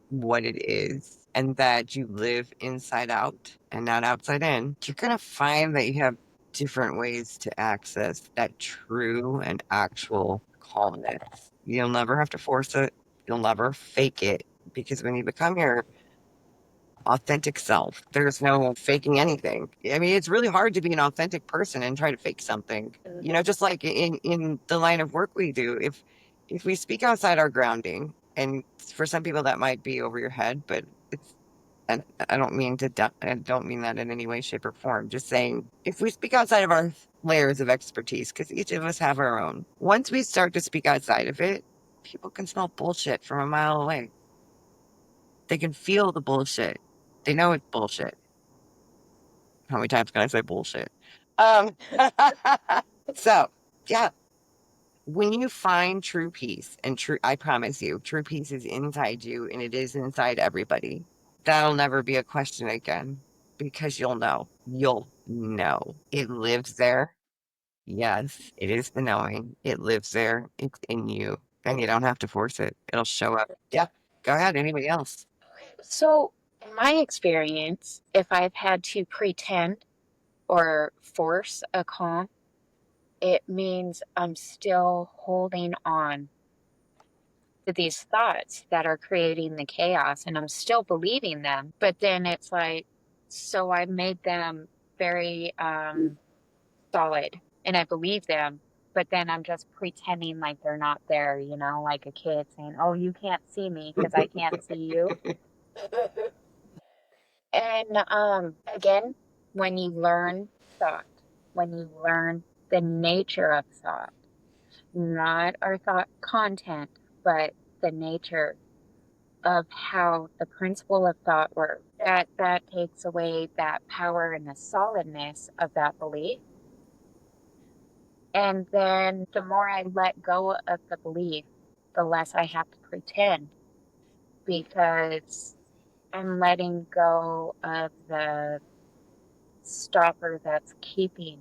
Speaker 3: what it is, and that you live inside out and not outside in, you're going to find that you have different ways to access that true and actual calmness. You'll never have to force it. You'll never fake it, because when you become your authentic self, there's no faking anything. I mean, it's really hard to be an authentic person and try to fake something. Just like in the line of work we do, if we speak outside our grounding, and for some people that might be over your head, but it's, and I don't mean that in any way, shape, or form. Just saying, if we speak outside of our layers of expertise, because each of us have our own, once we start to speak outside of it, people can smell bullshit from a mile away. They can feel the bullshit. They know it's bullshit. How many times can I say bullshit? Um, so yeah, when you find true peace and I promise you, true peace is inside you and it is inside everybody. That'll never be a question again, because you'll know. You'll know. It lives there. Yes, it is the knowing. It lives there. It's in you. And you don't have to force it. It'll show up. Yeah. Go ahead. Anybody else?
Speaker 1: So, in my experience, if I've had to pretend or force a calm, it means I'm still holding on to these thoughts that are creating the chaos and I'm still believing them. But then it's like, so I made them very solid and I believe them, but then I'm just pretending like they're not there, like a kid saying, oh, you can't see me because I can't see you. And again, when you learn thought, when you learn the nature of thought, not our thought content, but the nature of how the principle of thought works, that takes away that power and the solidness of that belief. And then the more I let go of the belief, the less I have to pretend, because I'm letting go of the stopper that's keeping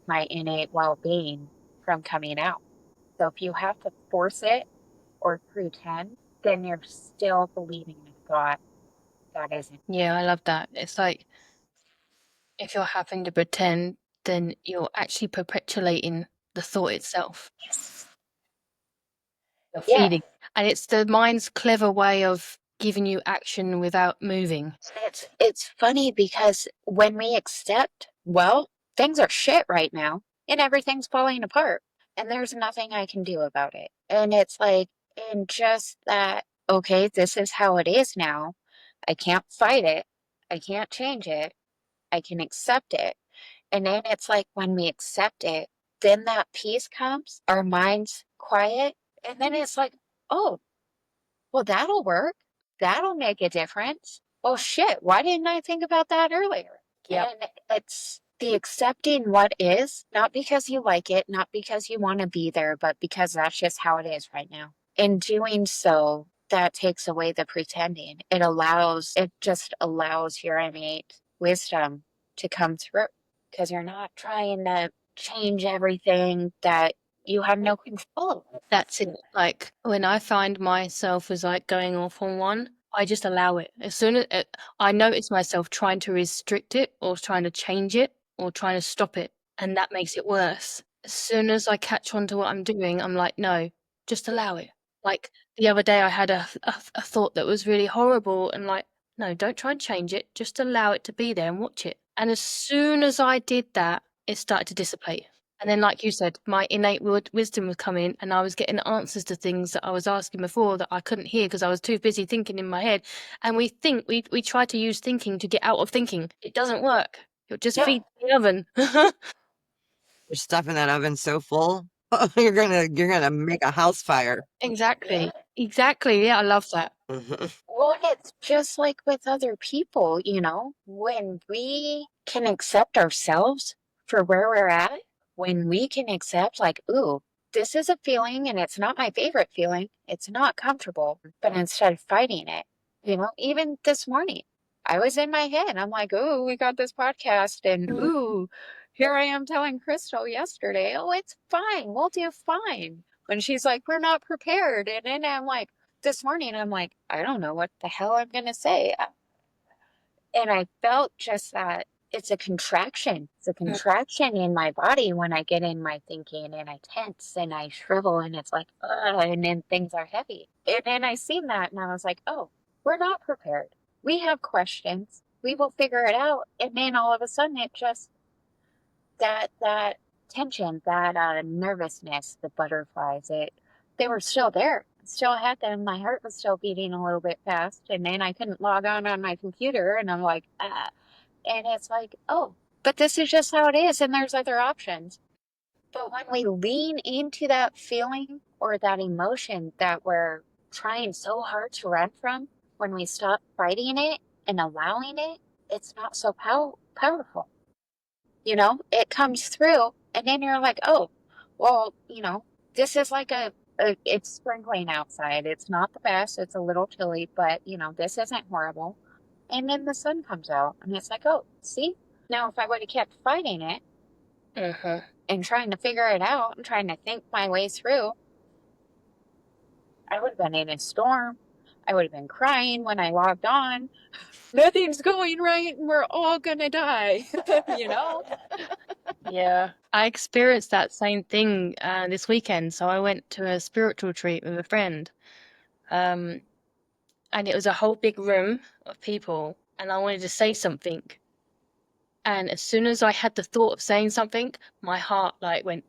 Speaker 1: my innate well-being from coming out. So if you have to force it or pretend, then you're still believing a thought that isn't.
Speaker 2: Yeah, I love that. It's like if you're having to pretend, then you're actually perpetuating the thought itself.
Speaker 1: Yes.
Speaker 2: You're
Speaker 1: Yeah.
Speaker 2: feeding. And it's the mind's clever way of giving you action without moving.
Speaker 1: It's funny because when we accept, well, things are shit right now and everything's falling apart and there's nothing I can do about it. And it's like, and just that, okay, this is how it is now. I can't fight it. I can't change it. I can accept it. And then it's like when we accept it, then that peace comes, our mind's quiet. And then it's like, oh, well, that'll work. That'll make a difference. Oh, shit. Why didn't I think about that earlier?
Speaker 2: Yep.
Speaker 1: And it's the accepting what is, not because you like it, not because you want to be there, but because that's just how it is right now. In doing so, that takes away the pretending. It just allows your innate wisdom to come through, because you're not trying to change everything that you have no control over.
Speaker 2: That's it. Like when I find myself as like going off on one, I just allow it. As soon as I notice myself trying to restrict it or trying to change it or trying to stop it, and that makes it worse. As soon as I catch on to what I'm doing, I'm like, no, just allow it. Like the other day, I had a thought that was really horrible, and like, no, don't try and change it. Just allow it to be there and watch it. And as soon as I did that, it started to dissipate. And then, like you said, my innate wisdom was coming, and I was getting answers to things that I was asking before that I couldn't hear because I was too busy thinking in my head. And we try to use thinking to get out of thinking. It doesn't work. It just feeds the oven.
Speaker 3: You're stuffing that oven so full, you're gonna make a house fire.
Speaker 2: Exactly. Exactly. Yeah, I love that.
Speaker 1: Well, it's just like with other people, when we can accept ourselves for where we're at, when we can accept, like, ooh, this is a feeling and it's not my favorite feeling, it's not comfortable, but instead of fighting it, even this morning, I was in my head, I'm like, ooh, we got this podcast, and ooh, here I am telling Crystal yesterday, oh, it's fine, we'll do fine. When she's like, we're not prepared. And then I'm like, this morning, I'm like, I don't know what the hell I'm going to say. And I felt just that it's a contraction. It's a contraction in my body when I get in my thinking and I tense and I shrivel and it's like, and then things are heavy. And then I seen that and I was like, oh, we're not prepared. We have questions. We will figure it out. And then all of a sudden it just that tension, that nervousness, the butterflies, they were still there. Still had them. My heart was still beating a little bit fast, and then I couldn't log on my computer, and I'm like, ah. And it's like, oh, but this is just how it is, and there's other options. But when we lean into that feeling or that emotion that we're trying so hard to run from, when we stop fighting it and allowing it, it's not so powerful. It comes through, and then you're like, oh, well, this is like it's sprinkling outside. It's not the best. It's a little chilly, but, this isn't horrible. And then the sun comes out, and it's like, oh, see? Now, if I would have kept fighting it and trying to figure it out and trying to think my way through, I would have been in a storm. I would have been crying when I logged on. Nothing's going right, and we're all gonna die, you know?
Speaker 2: Yeah. I experienced that same thing this weekend. So I went to a spiritual retreat with a friend. Um, and it was a whole big room of people, and I wanted to say something. And as soon as I had the thought of saying something, my heart like went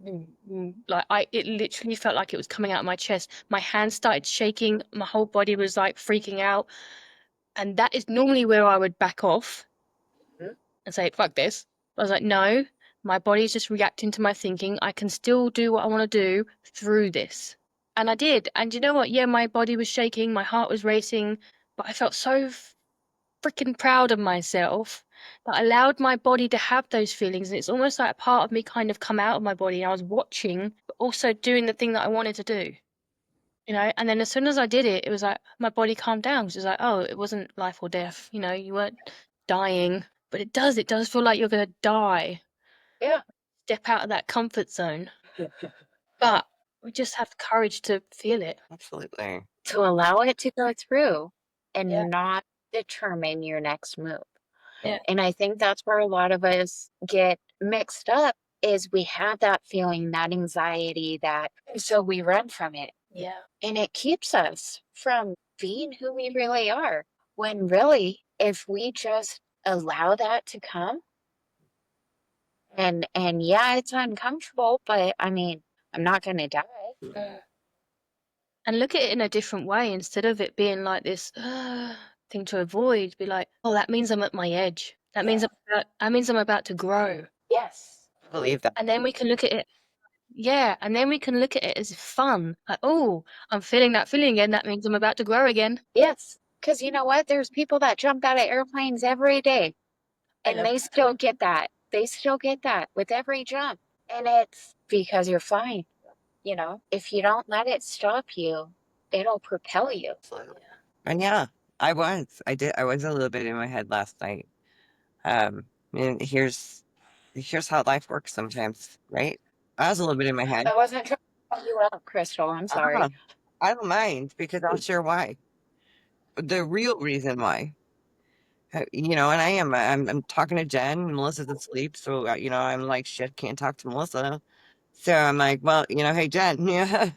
Speaker 2: like it literally felt like it was coming out of my chest. My hands started shaking, my whole body was like freaking out. And that is normally where I would back off and say, fuck this. I was like, no, my body's just reacting to my thinking. I can still do what I want to do through this. And I did. And you know what? Yeah, my body was shaking, my heart was racing, but I felt so freaking proud of myself that I allowed my body to have those feelings. And it's almost like a part of me kind of come out of my body. And I was watching, but also doing the thing that I wanted to do. And then as soon as I did it, it was like my body calmed down. It was like, oh, it wasn't life or death. You weren't dying, but it does feel like you're gonna die.
Speaker 1: Yeah.
Speaker 2: Step out of that comfort zone. But we just have the courage to feel it.
Speaker 3: Absolutely.
Speaker 1: To allow it to go through
Speaker 2: Yeah,
Speaker 1: and not determine your next move.
Speaker 2: yeah,
Speaker 1: And I think that's where a lot of us get mixed up is we have that feeling, that anxiety, that so we run from it.
Speaker 2: yeah.
Speaker 1: And it keeps us from being who we really are. When really, if we just allow that to come and yeah, it's uncomfortable, but I mean, I'm not gonna die.
Speaker 2: Mm. And look at it in a different way instead of it being like this thing to avoid. Be like, oh, that means I'm at my edge. That means I'm about to grow.
Speaker 1: Yes.
Speaker 3: I believe that.
Speaker 2: And then we can look at it. Yeah, and then we can look at it as fun. Like, oh, I'm feeling that feeling again. That means I'm about to grow again.
Speaker 1: Yes. Because you know what? There's people that jump out of airplanes every day
Speaker 2: I
Speaker 1: and
Speaker 2: love
Speaker 1: they still get that. They still get that with every jump. And it's because you're flying. If you don't let it stop you, it'll propel you.
Speaker 3: Absolutely. And yeah, I was a little bit in my head last night. And here's how life works sometimes, right? I was a little bit in my head.
Speaker 1: I wasn't trying to call you out, Crystal. I'm sorry.
Speaker 3: I don't mind because I'll share why. the real reason why. And I'm talking to Jen, and Melissa's asleep, so I'm like, shit, can't talk to Melissa. So I'm like, well, hey, Jen, yeah.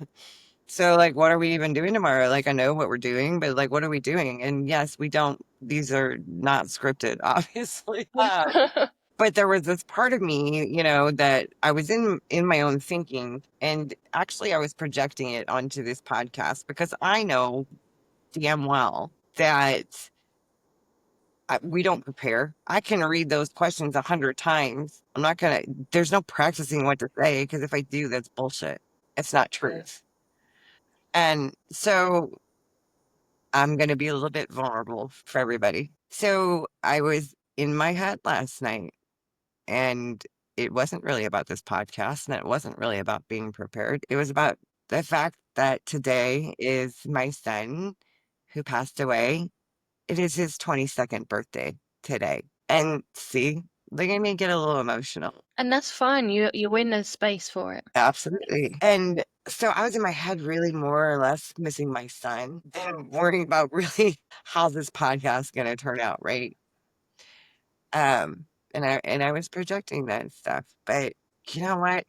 Speaker 3: So like, what are we even doing tomorrow? Like, I know what we're doing, but like, what are we doing? And yes, we don't. These are not scripted, obviously. But there was this part of me, that I was in my own thinking, and actually, I was projecting it onto this podcast because I know damn well that we don't prepare. I can read those questions 100 times. I'm not gonna. There's no practicing what to say because if I do, that's bullshit. It's not truth. And so I'm gonna be a little bit vulnerable for everybody. So I was in my head last night, and it wasn't really about this podcast, and it wasn't really about being prepared. It was about the fact that today is my son who passed away. It is his 22nd birthday today. And see, look at me get a little emotional.
Speaker 2: And that's fine. You win the space for it.
Speaker 3: Absolutely. And so I was in my head really more or less missing my son than worrying about really how this podcast is going to turn out, right? And I was projecting that stuff, but you know what?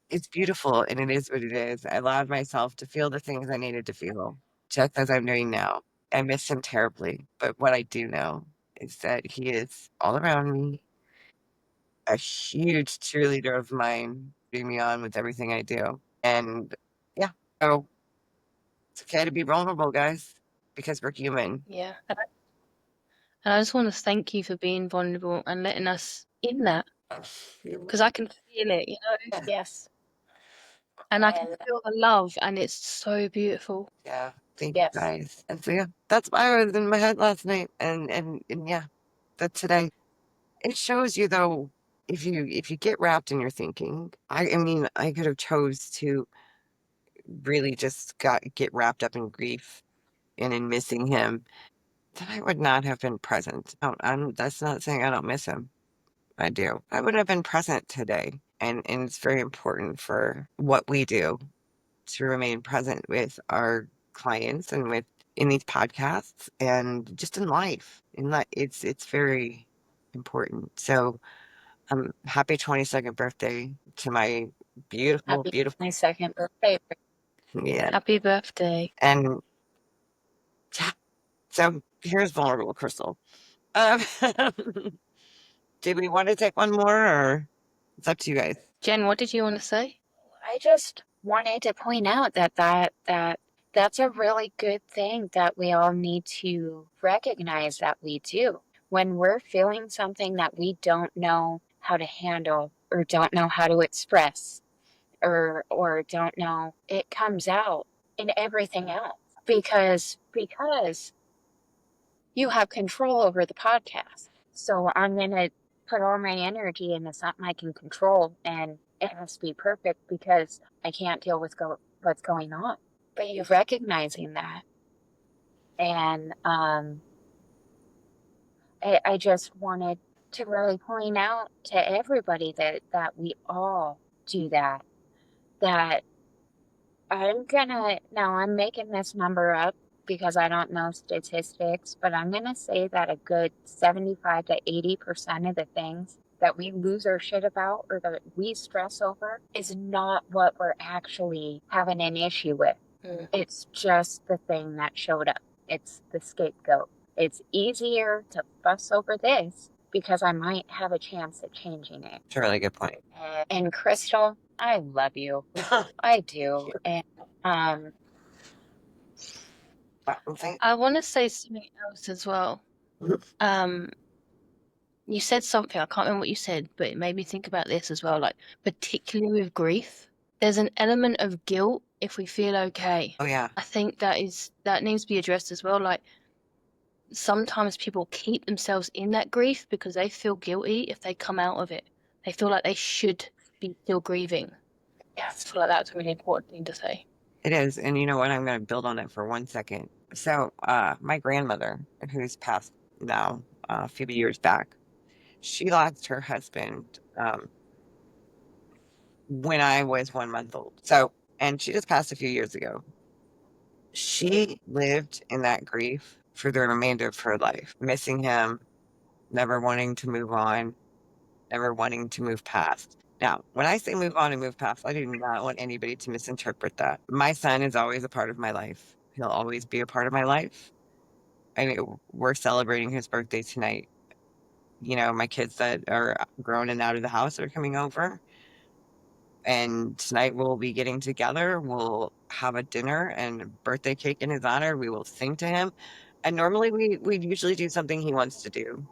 Speaker 3: It's beautiful and it is what it is. I allowed myself to feel the things I needed to feel, just as I'm doing now. I miss him terribly, but what I do know is that he is all around me, a huge cheerleader of mine, rooting me on with everything I do. And yeah, so it's okay to be vulnerable, guys, because we're human.
Speaker 2: Yeah. And I just want to thank you for being vulnerable and letting us in that because I can feel it,
Speaker 1: Yes.
Speaker 2: and I can
Speaker 1: And
Speaker 2: feel the love, and it's so beautiful.
Speaker 3: Yeah, thank you
Speaker 1: yes.
Speaker 3: guys. And so yeah, that's why I was in my head last night, and yeah, that's today. It shows you though, if you get wrapped in your thinking. I mean, I could have chose to really just get wrapped up in grief and in missing him. Then I would not have been present. That's not saying I don't miss him. I do. I would have been present today, and it's very important for what we do to remain present with our clients and with in these podcasts and just in life. It's very important. So happy 22nd birthday to my beautiful,
Speaker 1: Happy
Speaker 3: beautiful,
Speaker 1: 22nd birthday.
Speaker 3: yeah.
Speaker 2: Happy birthday.
Speaker 3: And yeah, so here's vulnerable Crystal. Um, do we want to take one more or it's up to you guys?
Speaker 2: Jen, what did you want to say?
Speaker 1: I just wanted to point out that's a really good thing that we all need to recognize that we do. When we're feeling something that we don't know how to handle or don't know how to express or don't know, it comes out in everything else because you have control over the podcast. So I'm going to put all my energy into something I can control, and it has to be perfect because I can't deal with what's going on. But you recognizing that, and I just wanted to really point out to everybody that we all do that. That I'm making this number up because I don't know statistics, but I'm gonna say that a good 75 to 80% of the things that we lose our shit about or that we stress over is not what we're actually having an issue with.
Speaker 2: Mm.
Speaker 1: It's just the thing that showed up. It's the scapegoat. It's easier to fuss over this because I might have a chance at changing it.
Speaker 3: It's a really good point.
Speaker 1: And Crystal, I love you. I do. And um
Speaker 3: Thank-
Speaker 2: I want to say something else as well. Um, you said something, I can't remember what you said, but it made me think about this as well, like particularly with grief. There's an element of guilt if we feel okay.
Speaker 3: Oh yeah,
Speaker 2: I think that needs to be addressed as well. Like sometimes people keep themselves in that grief because they feel guilty if they come out of it. They feel like they should be still grieving. I
Speaker 1: yes.
Speaker 2: feel like that's a really important thing to say.
Speaker 3: it is. And you know what? I'm going to build on it for 1 second. So, my grandmother, who's passed now a few years back, she lost her husband when I was 1 month old. And she just passed a few years ago. She lived in that grief for the remainder of her life, missing him, never wanting to move on, never wanting to move past. Now, when I say move on and move past, I do not want anybody to misinterpret that. My son is always a part of my life. He'll always be a part of my life. I mean, we're celebrating his birthday tonight. You know, my kids that are grown and out of the house are coming over. And tonight we'll be getting together. We'll have a dinner and a birthday cake in his honor. We will sing to him. And normally we usually do something he wants to do.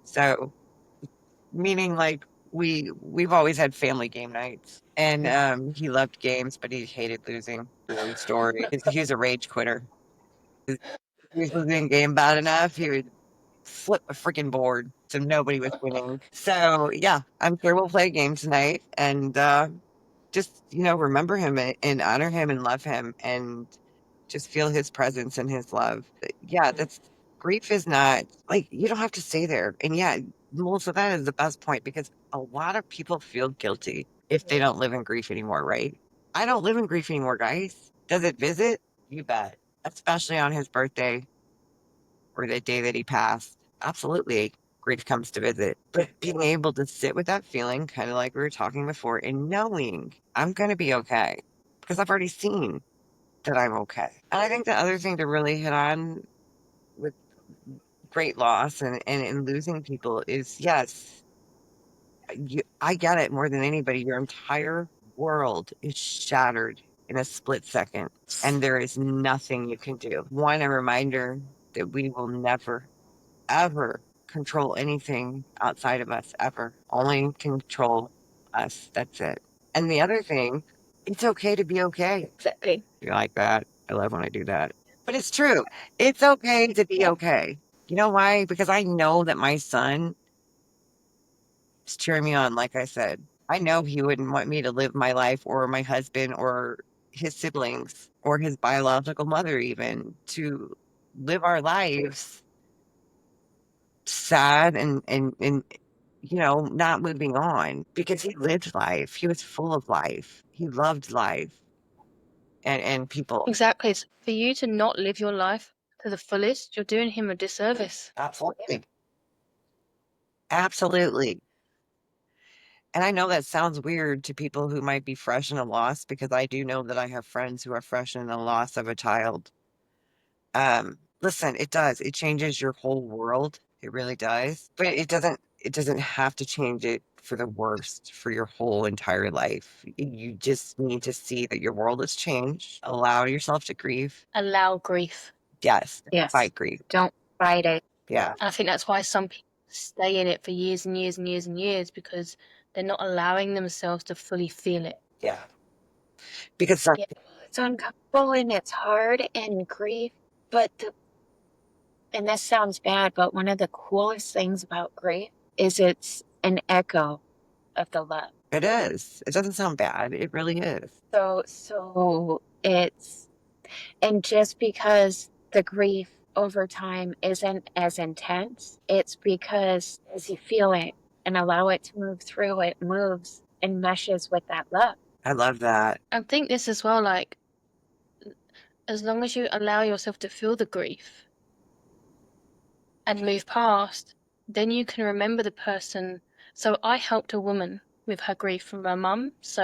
Speaker 3: So meaning like we've always had family game nights. And he loved games, but he hated losing. True story. He was a rage quitter. If he was losing a game bad enough, he would flip a freaking board so nobody was winning. So yeah, I'm sure we'll play a game tonight and just, you know, remember him and honor him and love him and just feel his presence and his love. Yeah, that's grief is not like you don't have to stay there. And yeah, Melissa, that is the best point because a lot of people feel guilty if they don't live in grief anymore, right? I don't live in grief anymore, guys. Does it visit? You bet. Especially on his birthday or the day that he passed. Absolutely, grief comes to visit. But being able to sit with that feeling, kind of like we were talking before, and knowing I'm going to be okay because I've already seen that I'm okay. And I think the other thing to really hit on with great loss and in losing people is yes, I get it more than anybody. Your entire world is shattered in a split second, and there is nothing you can do. One, a reminder that we will never ever control anything outside of us, ever. Only control us. That's it. And the other thing, it's okay to be okay.
Speaker 2: Exactly.
Speaker 3: You like that? I love when I do that. But it's true. It's okay to be okay. You know why? Because I know that my son is cheering me on, like I said. I know he wouldn't want me to live my life or my husband or his siblings or his biological mother even to live our lives sad and you know, not moving on because he lived life. He was full of life. He loved life and people.
Speaker 2: Exactly. It's for you to not live your life to the fullest, you're doing him a disservice.
Speaker 3: Absolutely. Absolutely. And I know that sounds weird to people who might be fresh in a loss because I do know that I have friends who are fresh in the loss of a child. Listen, it does. It changes your whole world. It really does. But it doesn't have to change it for the worst for your whole entire life. You just need to see that your world has changed. Allow yourself to grieve.
Speaker 2: Allow grief.
Speaker 3: Yes.
Speaker 1: Yes.
Speaker 3: Fight grief.
Speaker 1: Don't fight it.
Speaker 3: Yeah.
Speaker 2: I think that's why some people stay in it for years and years and years and years because they're not allowing themselves to fully feel it.
Speaker 3: Yeah. Because some,
Speaker 2: Yeah.
Speaker 1: It's uncomfortable and it's hard and grief, but and this sounds bad, but one of the coolest things about grief is it's an echo of the love.
Speaker 3: it is. It doesn't sound bad. It really is.
Speaker 1: So it's, and just because the grief over time isn't as intense, it's because as you feel it and allow it to move through, it moves and meshes with that love.
Speaker 3: I love that.
Speaker 2: I think this as well, like, as long as you allow yourself to feel the grief and move past, then you can remember the person. So I helped a woman with her grief from her mum. So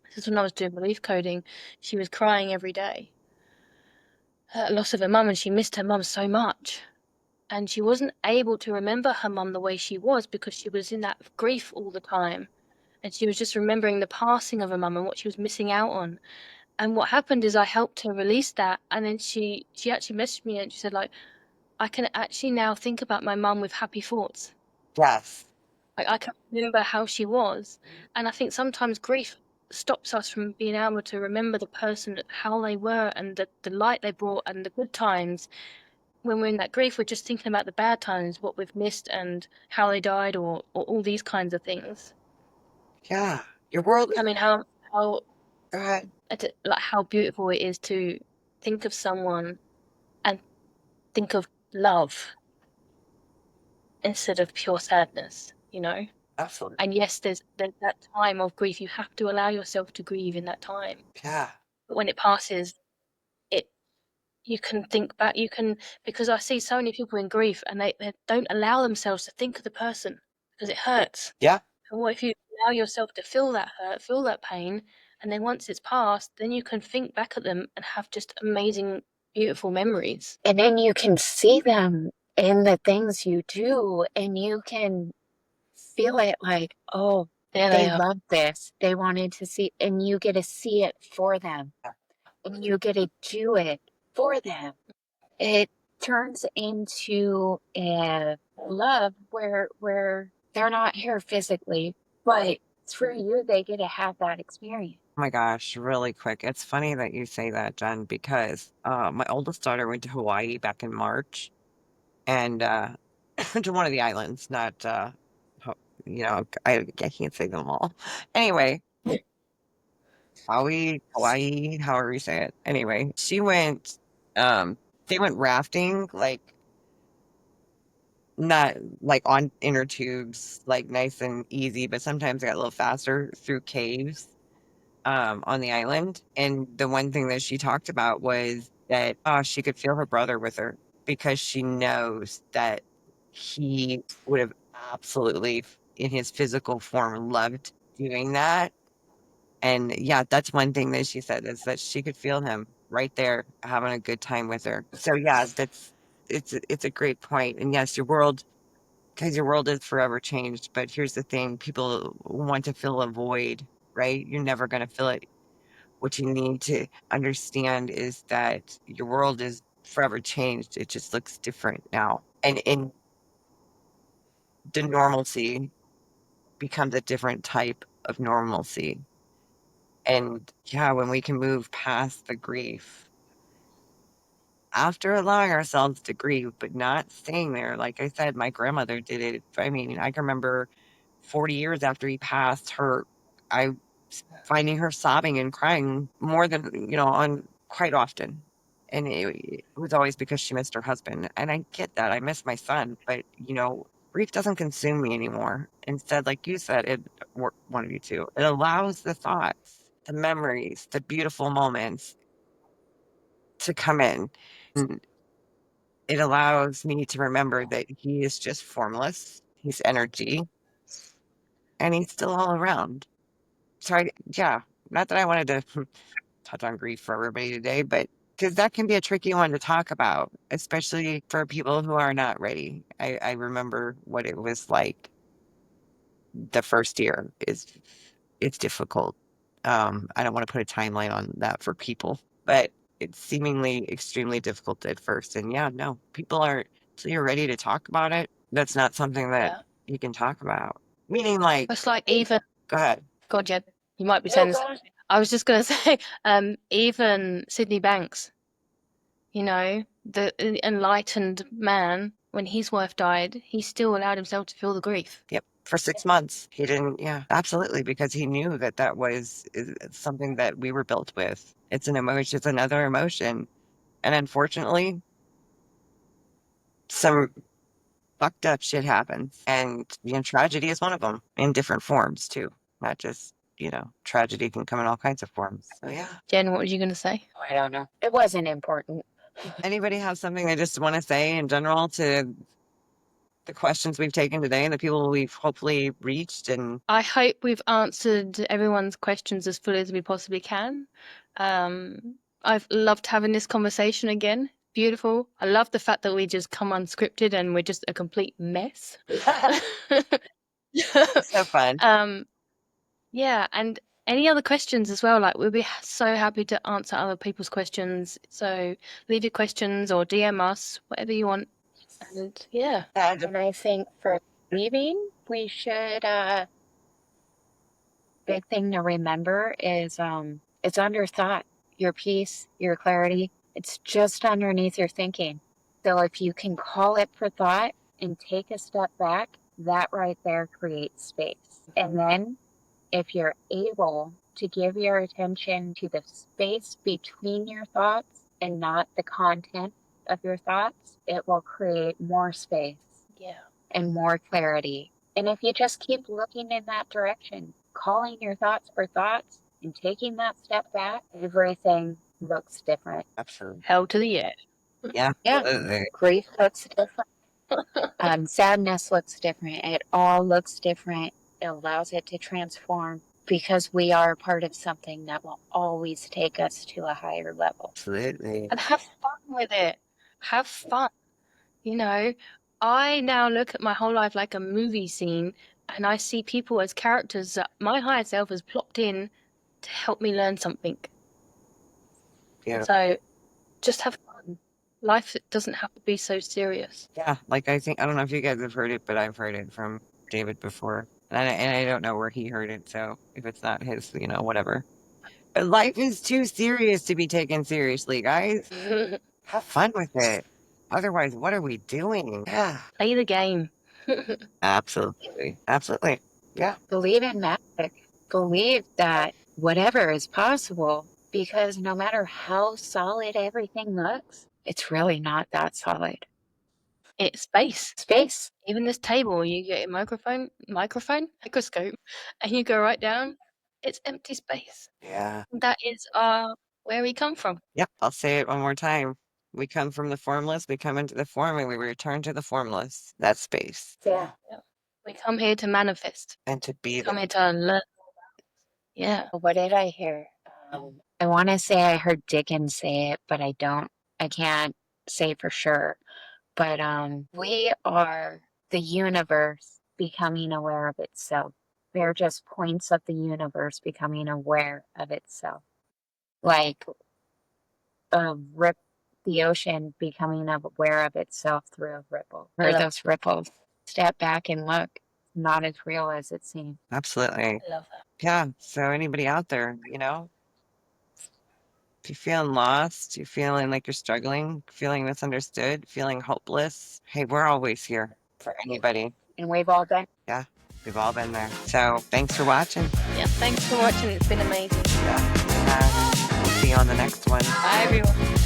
Speaker 2: this is when I was doing belief coding. She was crying every day at loss of her mum, and she missed her mum so much. And she wasn't able to remember her mum the way she was because she was in that grief all the time. And she was just remembering the passing of her mum and what she was missing out on. And what happened is I helped her release that, and then she actually messaged me and she said, like, I can actually now think about my mum with happy thoughts.
Speaker 3: Yes.
Speaker 2: Like, I can remember how she was. And I think sometimes grief stops us from being able to remember the person, how they were, and the light they brought, and the good times. When we're in that grief, we're just thinking about the bad times, what we've missed, and how they died, or all these kinds of things.
Speaker 3: Yeah. Your world
Speaker 2: I
Speaker 3: is.
Speaker 2: mean, how
Speaker 3: Go ahead.
Speaker 2: like how beautiful it is to think of someone and think of love instead of pure sadness, you know?
Speaker 3: Absolutely.
Speaker 2: And yes, there's that time of grief. You have to allow yourself to grieve in that time.
Speaker 3: Yeah.
Speaker 2: But when it passes, it you can think back, because I see so many people in grief and they don't allow themselves to think of the person because it hurts.
Speaker 3: Yeah.
Speaker 2: And what if you allow yourself to feel that hurt, feel that pain, and then once it's passed, then you can think back at them and have just amazing, beautiful memories.
Speaker 1: And then you can see them in the things you do, and you can feel it like, oh,
Speaker 2: There
Speaker 1: they
Speaker 2: they are.
Speaker 1: love this. They wanted to see, and you get to see it for them, and you get to do it for them. It turns into a love where they're not here physically, but through you, they get to have that experience.
Speaker 3: Oh my gosh, really quick. It's funny that you say that, Jen, because my oldest daughter went to Hawaii back in March and to one of the islands, not Ho- I can't say them all. Anyway, Hawaii, however you say it. Anyway, she went they went rafting, like not like on inner tubes, like nice and easy, but sometimes got a little faster through caves on the island. And the one thing that she talked about was that she could feel her brother with her because she knows that he would have absolutely, in his physical form, loved doing that. And yeah, that's one thing that she said is that she could feel him right there having a good time with her. So yeah, it's a great point. And yes, because your world is forever changed. But here's the thing, people want to fill a void, right? You're never going to fill it. What you need to understand is that your world is forever changed. It just looks different now. And in the normalcy becomes a different type of normalcy. And yeah, when we can move past the grief, after allowing ourselves to grieve, but not staying there. Like I said, my grandmother did it. I mean, I can remember 40 years after he passed, I finding her sobbing and crying more than, on quite often. And it was always because she missed her husband. And I get that. I miss my son, but grief doesn't consume me anymore. Instead, like you said, or one of you two, it allows the thoughts, the memories, the beautiful moments to come in. And it allows me to remember that he is just formless. He's energy and he's still all around. So yeah, not that I wanted to touch on grief for everybody today, but because that can be a tricky one to talk about, especially for people who are not ready. I remember what it was like the first year it's difficult. I don't want to put a timeline on that for people, but it's seemingly extremely difficult at first. And yeah, no, people are until you're ready to talk about it. That's not something that
Speaker 2: Yeah.
Speaker 3: you can talk about. Meaning, like,
Speaker 2: It's like even,
Speaker 3: go ahead.
Speaker 2: God, Jed, you might be
Speaker 1: No,
Speaker 2: saying this.
Speaker 1: God.
Speaker 2: I was just going to say, even Sydney Banks, the enlightened man, when his wife died, he still allowed himself to feel the grief.
Speaker 3: Yep. For 6 months, he didn't. Yeah, absolutely, because he knew that that was something that we were built with. It's an emotion. It's another emotion, and unfortunately, some fucked up shit happens. And, tragedy is one of them in different forms too. Not just, tragedy can come in all kinds of forms. So yeah.
Speaker 2: Jen, what were you going to say?
Speaker 1: I don't know. It wasn't important.
Speaker 3: Anybody have something they just want to say in general to the questions we've taken today and the people we've hopefully reached? And
Speaker 2: I hope we've answered everyone's questions as fully as we possibly can. I've loved having this conversation again. Beautiful. I love the fact that we just come unscripted and we're just a complete mess.
Speaker 3: so fun.
Speaker 2: Yeah, and any other questions as well? Like, we'll be so happy to answer other people's questions. So leave your questions or DM us, whatever you want. And yeah,
Speaker 1: And I think for leaving, we should big thing to remember is it's under thought, your peace, your clarity. It's just underneath your thinking. So if you can call it for thought and take a step back, that right there creates space. And then if you're able to give your attention to the space between your thoughts and not the content of your thoughts, it will create more space
Speaker 2: yeah,
Speaker 1: and more clarity. And if you just keep looking in that direction, calling your thoughts for thoughts and taking that step back, everything looks different.
Speaker 3: Absolutely.
Speaker 2: Hell to the yeah.
Speaker 3: Yeah.
Speaker 1: Yeah.
Speaker 3: Absolutely.
Speaker 1: Grief looks different. Sadness looks different. It all looks different. It allows it to transform because we are part of something that will always take us to a higher level.
Speaker 3: Absolutely.
Speaker 2: And have fun with it. Have fun. You know, I now look at my whole life like a movie scene, and I see people as characters that my higher self has plopped in to help me learn something.
Speaker 3: Yeah.
Speaker 2: So just have fun. Life doesn't have to be so serious.
Speaker 3: Yeah. Like I don't know if you guys have heard it, but I've heard it from David before. And I don't know where he heard it, so if it's not his, whatever. But life is too serious to be taken seriously, guys. Have fun with it. Otherwise, what are we doing? Yeah.
Speaker 2: Play the game.
Speaker 3: Absolutely. Absolutely. Yeah.
Speaker 1: Believe in magic. Believe that whatever is possible because no matter how solid everything looks, it's really not that solid.
Speaker 2: It's space.
Speaker 1: Space.
Speaker 2: Even this table, you get a microscope, and you go right down. It's empty space.
Speaker 3: Yeah.
Speaker 2: That is where we come from.
Speaker 3: Yep. I'll say it one more time. We come from the formless, we come into the form, and we return to the formless. That's space.
Speaker 1: Yeah.
Speaker 2: We come here to manifest.
Speaker 3: And to be
Speaker 2: Come
Speaker 3: there.
Speaker 2: here to learn. Yeah.
Speaker 1: What did I hear? I want to say I heard Dickens say it, but I don't. I can't say for sure. But we are the universe becoming aware of itself. We are just points of the universe becoming aware of itself. Like the ocean becoming aware of itself through a ripple. Or those ripples. Step back and look. Not as real as it seems.
Speaker 3: Absolutely.
Speaker 2: I love that.
Speaker 3: Yeah. So anybody out there, if you're feeling lost, you're feeling like you're struggling, feeling misunderstood, feeling hopeless, hey, we're always here for anybody.
Speaker 1: And we've all been.
Speaker 3: Yeah, we've all been there. So thanks for watching.
Speaker 2: Yeah. Thanks for watching. It's been amazing.
Speaker 3: Yeah. We'll see you on the next one.
Speaker 2: Bye, everyone.